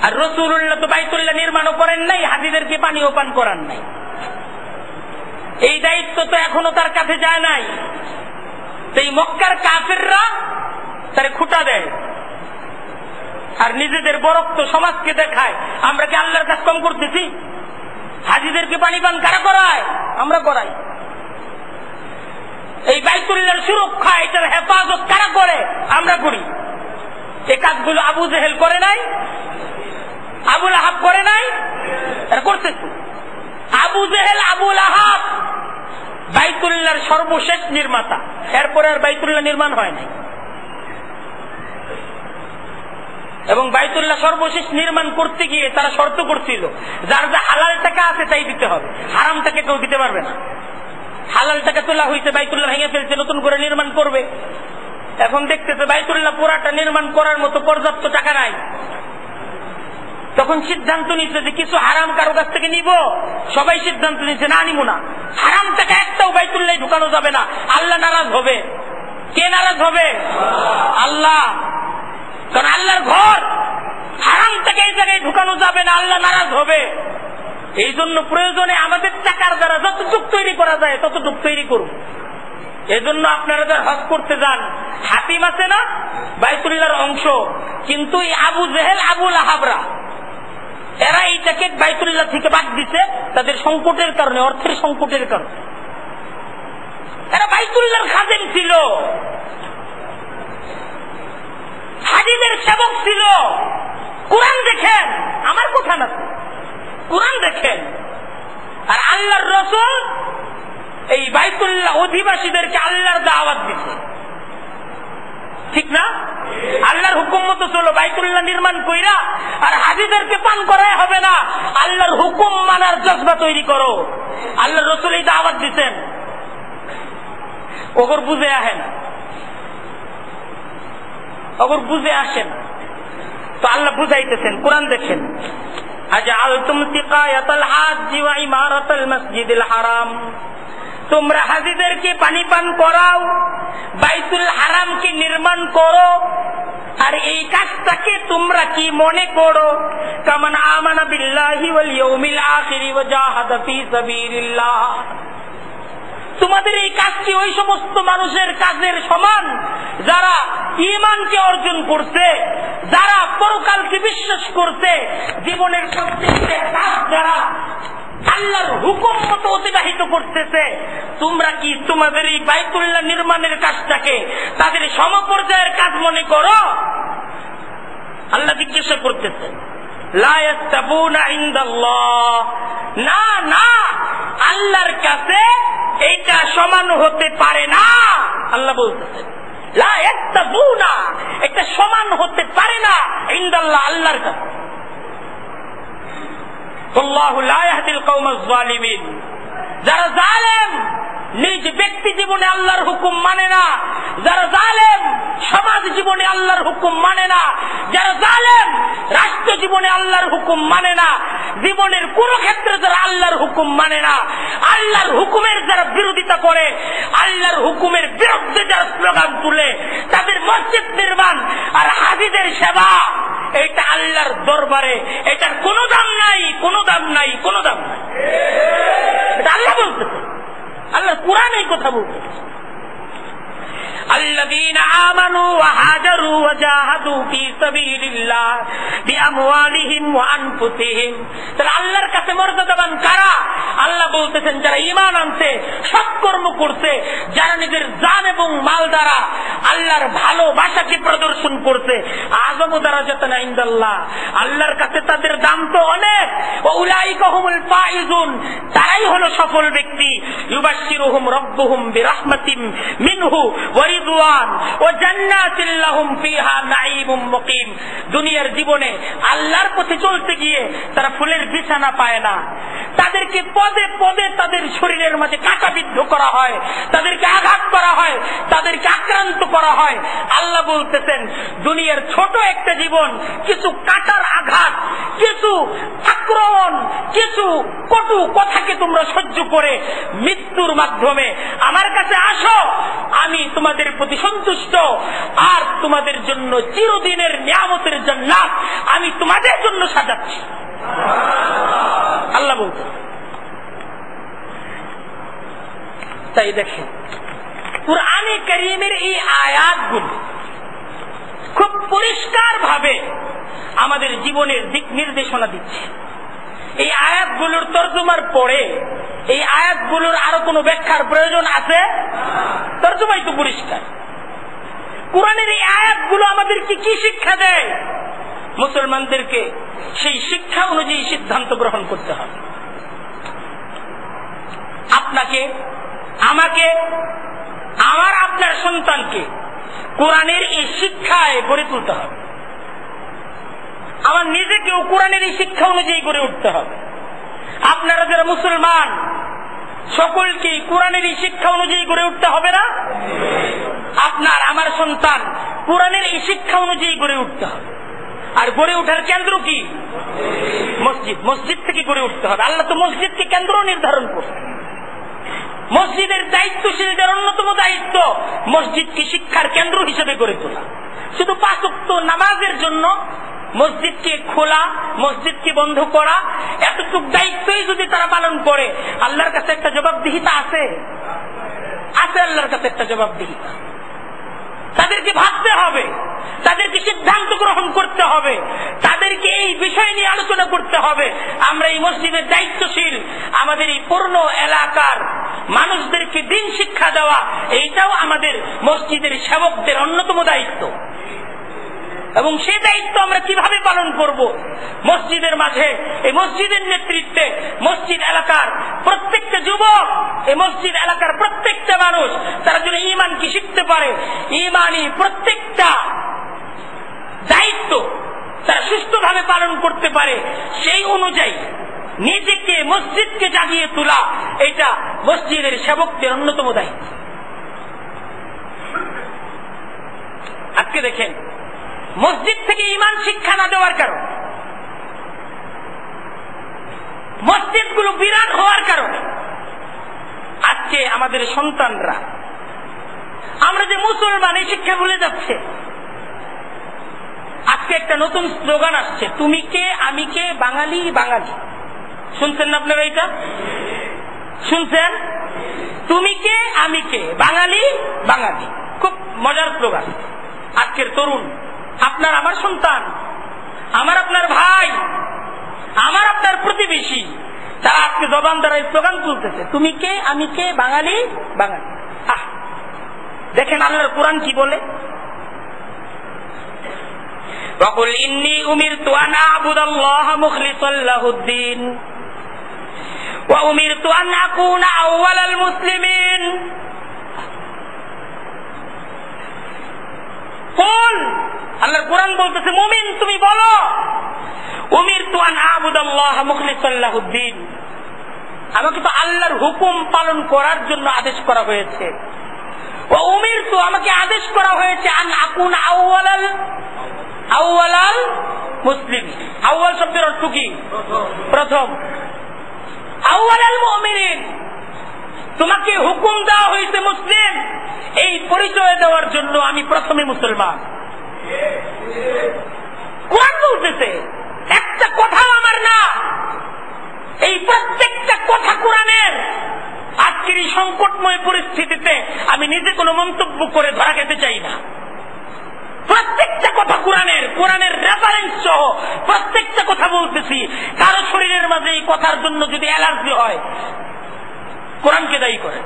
আর রাসূলুল্লাহ তো বাইতুল্লাহ নির্মাণও করেন নাই, হাজিদেরকে পানিও পান করান নাই, এই দায়িত্ব তো এখনো তার কাছে যায় নাই। সেই মক্কার কাফেররা তারে খুঁটা দেয় আর নিজেদের বরত্ব সমাজকে দেখায়। আমরা কি আল্লাহর কাজ কম করতেছি? হাজিদেরকে পানি পান কারা করায়? আমরা করাই। এই বাইতুল্লাহর সুরক্ষা, এটার হেফাজত কারা করে? আমরা করি। এই কাজগুলো আবু জেহেল করে নাই, আবুল আহাব করে নাই, এরা করতেছে। আবু জেহেল, আবুল আহাব বাইতুল্লাহর সর্বশেষ নির্মাতা, এরপরে আর বাইতুল্লাহ নির্মাণ হয় নাই। এবং বাইতুল্লাহ সর্বশেষ নির্মাণ করতে গিয়ে তারা শর্ত করছিল, যার যা হালাল টাকা আছে তাই দিতে হবে, হারাম টাকা কেউ দিতে পারবে না। হালাল টাকা তোলা হয়েছে, বাইতুল্লাহ ভেঙে ফেলছে, নতুন করে নির্মাণ করবে। এখন দেখতেছে বাইতুল্লাহ পুরাটা নির্মাণ করার মতো পর্যাপ্ত টাকা নাই। তখন সিদ্ধান্ত নিচ্ছে যে কিছু হারাম কারো কাছ থেকে নিব। সবাই সিদ্ধান্ত নিচ্ছে না, নিব না, হারাম টাকা একটাও বাইতুল্লাহ ঢুকানো যাবে না, আল্লাহ নারাজ হবে। কে নারাজ হবে? আল্লাহ। কারণ আল্লাহর ঘর, হারাম টাকা এই জায়গায় ঢুকানো যাবে না, আল্লাহ নারাজ হবে। এই জন্য প্রয়োজনে আমাদের টাকার দ্বারা যতটুক তৈরি করা যায় ততটুক তৈরি করুন। এজন্য আপনারা যারা হজ করতে যান, হাতিম আছে না বাইতুল্লাহর অংশ, কিন্তু এই আবু জেহেল, আবুল আহাবরা, এরা এইটাকে বাইতুল্লাহ থেকে বাদ দিছে তাদের সংকটের কারণে, অর্থের সংকটের কারণে। এরা বাইতুল্লাহর খাদেম ছিল, হাজিদের সেবক ছিল। কোরআন দেখেন, আমার কথা না, কোরআন দেখেন। আর আল্লাহর রাসূল এই বাইতুল্লাহ অধিবাসীদেরকে আল্লাহর দাওয়াত দিছে, ঠিক না? আল্লাহর হুকুম মতো চলো, বাইতুল্লাহ নির্মাণ কইরা আর হাজিদেরকে পান করাই হবে না, আল্লাহর হুকুম মানার জজবা তৈরি করো। আল্লাহর রাসূল এই দাওয়াত দিচ্ছেন। ওগর বুঝে আহেন, ওগর বুঝে আসেন। তো আল্লাহ বুঝাইতেছেন, কোরআন দেখেন, আজআলতুম সিকায়াতাল হাজ্জি ওয়া ইমারাতাল মাসজিদিল হারাম, তোমরা হাজীদেরকে পানি পান করাও, বাইতুল হারামকে নির্মাণ করো, আর এই কাজটাকে তোমরা কি মনে করো, কামান আমানা বিল্লাহি ওয়াল ইয়াউমিল আখির ওয়া জাহাদা ফি সাবিলিল্লাহ, তোমাদের এই কাজ কি ওই সমস্ত মানুষের কাজের সমান যারা ঈমানকে অর্জন করছে, যারা পরকালকে বিশ্বাস করছে, জীবনের প্রত্যেকটা কাজ যারা আল্লাহর হুকুম মতো অতিবাহিত করতেছে, তোমরা কি তোমাদের এই বাইতুল্লাহ নির্মাণের কাজটাকে তাদের সমপর্যায়ের কাজ মনে করো? আল্লাহ জিজ্ঞাসা করতেছেন, লা ইয়াস্তাবুনা ইনদাল্লাহ, না না, আল্লাহর কাছে এইটা সমান হতে পারে না। আল্লাহ বলতেছেন লা ইয়াস্তাবুনা, এটা সমান হতে পারে না ইনদাল্লাহ, আল্লাহর কাছে। আল্লাহু লা ইয়াহদিল কওমাজ যালিমিন, যারা জালেম নিজ ব্যক্তি জীবনে আল্লাহর হুকুম মানে না, যারা জালেম সমাজ জীবনে আল্লাহর হুকুম মানে না, যারা জালেম রাষ্ট্র জীবনে আল্লাহর হুকুম মানে না, জীবনের কোন ক্ষেত্রে যারা আল্লাহর হুকুম মানে না, আল্লাহর হুকুমের যারা বিরোধিতা করে, আল্লাহর হুকুমের বিরুদ্ধে যারা স্লোগান তুলে, তাদের মসজিদ নির্মাণ আর হাজীদের সেবা, এটা আল্লাহর দরবারে এটার কোনো দাম নাই, কোনো দাম নাই, কোনো দাম নাই। এটা আল্লাহ বলতেছে, আল্লাহ কোরআন এই কথা বলতেছে, আল্লাযীনা আমানু ওয়া হাজারু ওয়া জাহাদু ফী সাবিলিল্লাহ বিআমওয়ালিহিম ওয়া আনফুসিহিম। তাহলে আল্লাহর কাছে মর্যাদাবান কারা? আল্লাহ বলতেছেন যারা ঈমান আনছে, সৎকর্ম করছে, যারা নিজের জান এবং মাল দ্বারা আল্লাহর ভালোবাসাকে প্রদর্শন করছে। আযমু দারাজাতান ইনদাল্লাহ, আল্লাহর কাছে তাদের দাম তো অনেক। ওয়া উলাইকা হুমুল ফাইজুন, তারাই হলো সফল ব্যক্তি। ইউবাশশিরুহুম রাব্বুহুম বিরাহমাতিম মিনহু ওয়া রিদওয়ান ওয়া জান্নাতিন লাহুম ফিহা নাঈমুম মুকিম। দুনিয়ার জীবনে আল্লাহর পথে চলতে গিয়ে তারা ফুলের বিছানা পায় না, তাদেরকে পদে পদে তাদের শরীরের মাঝে কাঁটাবিদ্ধ করা হয়, তাদেরকে আঘাত করা হয়, তাদেরকে আক্রান্ত করা হয়। আল্লাহ বলতেছেন দুনিয়ার ছোট একটা জীবন, কিছু কাঁটার আঘাত, কিছু আক্রমণ, কিছু কটু কথাকে তোমরা সহ্য করে মৃত্যুর মাধ্যমে আমার কাছে আসো, আমি তোমাদের প্রতি সন্তুষ্ট, আর তোমাদের জন্য চিরদিনের নিয়ামতের জান্নাত আমি তোমাদের জন্য সাজাচ্ছি। আল্লাহ বলতে। তাই দেখেন কুরআনে কারীমের এই আয়াতগুলো খুব পরিষ্কার ভাবে আমাদের জীবনের দিক নির্দেশনা দিচ্ছে। এই আয়াতগুলোর তরজমার পরে এই আয়াতগুলোর আরো কোনো ব্যাখ্যার প্রয়োজন আছে? তরজমাই তো পরিষ্কার। কুরআনের এই আয়াতগুলো আমাদেরকে কি শিক্ষা দেয়? মুসলমানদেরকে সেই শিক্ষা অনুযায়ী সিদ্ধান্ত গ্রহণ করতে হবে। আপনাকে, আমাকে, আমার আপনার সন্তানকে কোরআনের এই শিক্ষায় গড়ে তুলতে হবে। আমার নিজেকেও কোরআনের এই শিক্ষা অনুযায়ী গড়ে উঠতে হবে। আপনারা যারা মুসলমান সকলকেই কোরআনের এই শিক্ষা অনুযায়ী গড়ে উঠতে হবে না? আপনার আমার সন্তান কোরআনের এই শিক্ষা অনুযায়ী গড়ে উঠতে হবে। আর গড়ে ওঠার কেন্দ্র কি? মসজিদ। মসজিদ থেকে গড়ে উঠতে হবে। আল্লাহ তো মসজিদকে কেন্দ্র নির্ধারণ করছে। মসজিদের দায়িত্বশীলদের অন্যতম দায়িত্ব মসজিদকে শিক্ষার কেন্দ্র হিসেবে গড়ে তোলা। শুধু 5 ওয়াক্ত নামাজের জন্য মসজিদকে খোলা, মসজিদকে বন্ধ করা, এতটুকু দায়িত্বই যদি তারা পালন করে, আল্লাহর কাছে একটা জবাবদিহিতা আছে। আছে আল্লাহর কাছে একটা জবাবদিহিতা। তাদেরকে ভাবতে হবে, তাদেরকে সিদ্ধান্ত গ্রহণ করতে হবে, তাদেরকে এই বিষয় নিয়ে আলোচনা করতে হবে। আমরা এই মসজিদের দায়িত্বশীল, আমাদের এই পূর্ণ এলাকার মানুষদেরকে দিন শিক্ষা দেওয়া, এইটাও আমাদের মসজিদের সেবকদের অন্যতম দায়িত্ব। এবং সেই দায়িত্ব আমরা কিভাবে পালন করব? মসজিদের মাঝে, এই মসজিদের নেতৃত্বে মসজিদ এলাকার প্রত্যেকটা যুবক, এই মসজিদ এলাকার প্রত্যেকটা মানুষ তারা যেন ঈমানকে শিখতে পারে, ঈমানি প্রত্যেকটা দায়িত্ব তারা সুষ্ঠুভাবে পালন করতে পারে, সেই অনুযায়ী নিজেকে মসজিদকে জাগিয়ে তোলা, এটা মসজিদের সেবকদের অন্যতম দায়িত্ব। আজকে দেখেন মসজিদ থেকে ঈমান শিক্ষা না দেওয়ার কারণে, মসজিদগুলো বিরাট হওয়ার কারণে আজকে আমাদের সন্তানরা, আমরা যে মুসলমান এই শিক্ষা ভুলে যাচ্ছে। আজকে একটা নতুন স্লোগান আসছে, তুমি কে আমি কে বাঙালি বাঙালি। শুনছেন না আপনারা? এটা শুনছেন? তুমি কে আমি কে বাঙালি বাঙালি, খুব মজার স্লোগান। আজকের তরুণ, আপনার আমার সন্তান, আমার আপনার ভাই, আমার আপনার প্রতিবেশী, তারা আজকে জবান দ্বারা স্লোগান তুলতেছে, তুমি কে আমি কে বাঙালি বাঙালি। দেখেন আল্লাহর কোরআন কি বলে, وَقُلْ إِنِّي أُمِرْتُ أَنْ أَعْبُدَ اللَّهَ مُخْلِصًا لَهُ الدِّينَ وَأُمِرْتُ أَنْ أَكُونَ أَوَّلَ الْمُسْلِمِينَ। قُلْ, আল্লাহর কোরআন বলতেছে মুমিন তুমি বলো, উমিরতু আন আ'বুদাল্লাহ মুখলিসান লাহুদ্দিন, আমাকে তো আল্লাহর হুকুম পালন করার জন্য আদেশ করা হয়েছে। ওয়া উমিরতু, আমাকে আদেশ করা হয়েছে আন আকুন আউয়ালাল মুসলিম। আউয়াল শব্দের অর্থ কি? প্রথম। আউয়ালাল মুমিনিন, তোমাকে হুকুম দেওয়া হয়েছে মুসলিম, এই পরিচয় দেওয়ার জন্য আমি প্রথমে মুসলমান। কোরআন বলতেছে, একটা কথা আমার না, এই প্রত্যেকটা কথা কোরআনের। আজকের এই সংকটময় পরিস্থিতিতে আমি নিজে কোনো মন্তব্য করে ধরা খেতে চাই না। প্রত্যেকটা কথা কোরআনের, কোরআনের রেফারেন্স সহ প্রত্যেকটা কথা বলতেছি। কারো শরীরের মাঝে এই কথার জন্য যদি অ্যালার্জি হয়, কোরআনকে দায়ী করে।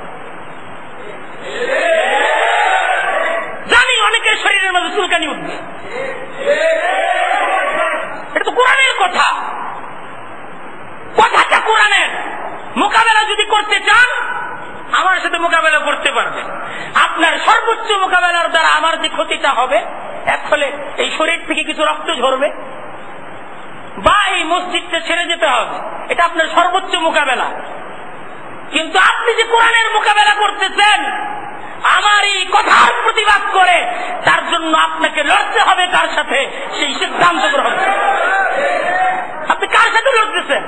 জানি অনেকের শরীরের মাঝে চুলকানি উঠবে, এটা তো কোরআনের কথা, কথাটা কোরআনের। মোকাবেলা যদি করতে চান আমার সাথে মোকাবেলা করতে পারবেন। আপনার সর্বোচ্চ মোকাবেলার দ্বারা আমার যে ক্ষতিটা হবে, এক হলে এই শরীর থেকে কিছু রক্ত ঝরবে বা এই মসজিদটা ছেড়ে যেতে হবে, এটা আপনার সর্বোচ্চ মোকাবেলা। কিন্তু আপনি যে কোরআনের মোকাবেলা করতেছেন, আমার এই কথার প্রতিবাদ করে তার জন্য আপনাকে লড়তে হবে কার সাথে, সেই সিদ্ধান্ত গ্রহণ করুন। আপনি কার সাথে লড়তেছেন?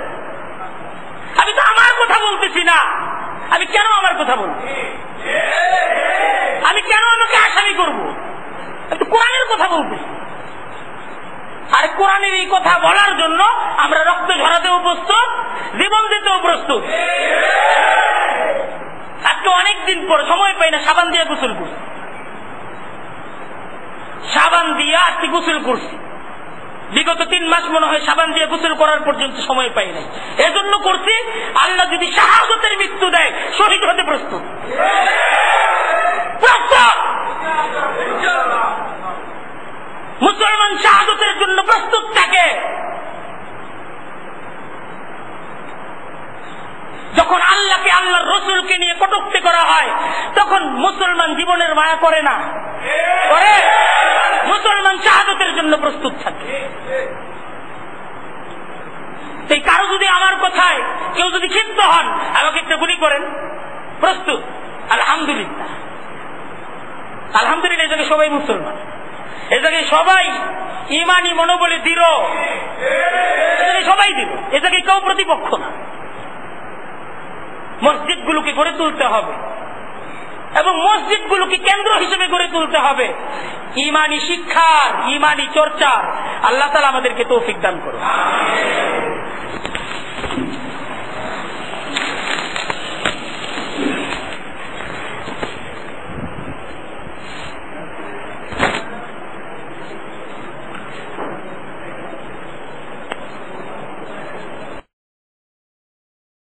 আমি তো আমার কথা বলতেছি না, আমি কেন আমার কথা বলবো? আমি কেন আমাকে আসামি করবো? আমি তো কোরআনের কথা বলতেছি। আর কোরআনের এই কথা বলার জন্য আমরা রক্ত ঝরাতেও প্রস্তুত, জীবন দিতেও প্রস্তুত। আজকে অনেকদিন পর সময় পাই না, সাবান দিয়ে গোসল করছি, সাবান দিয়ে আজকে গোসল করছি। বিগত 3 মাস মনে হয় সাবান দিয়ে গোসল করার পর্যন্ত সময় পাই নাই। এজন্য করছি, আল্লাহ যদি শাহাদাতের মৃত্যু দেয় শহীদ হতে প্রস্তুত। মুসলমান শাহাদাতের জন্য প্রস্তুত থাকে। যখন আল্লাহকে, আল্লাহর রসুলকে নিয়ে কটূক্তি করা হয়, তখন মুসলমান জীবনের মায়া করে না, করে মুসলমান শাহাদাতের জন্য প্রস্তুত থাকে। এই কারো যদি আমার কথায় কেউ যদি ক্ষিপ্ত হন, আমাকে একটা গুলি করেন, প্রস্তুত। আলহামদুলিল্লাহ, আলহামদুলিল্লাহ, এই জায়গায় সবাই মুসলমান, এই জায়গায় সবাই ইমানি মনোবলে দৃঢ়, সবাই দৃঢ়, এ জায়গায় কেউ প্রতিপক্ষ না। মসজিদগুলোকে গড়ে তুলতে হবে এবং মসজিদগুলোকে কেন্দ্র হিসেবে গড়ে তুলতে হবে ইমানি শিক্ষার, ইমানি চর্চার। আল্লাহ তাআলা আমাদেরকে তৌফিক দান করুন।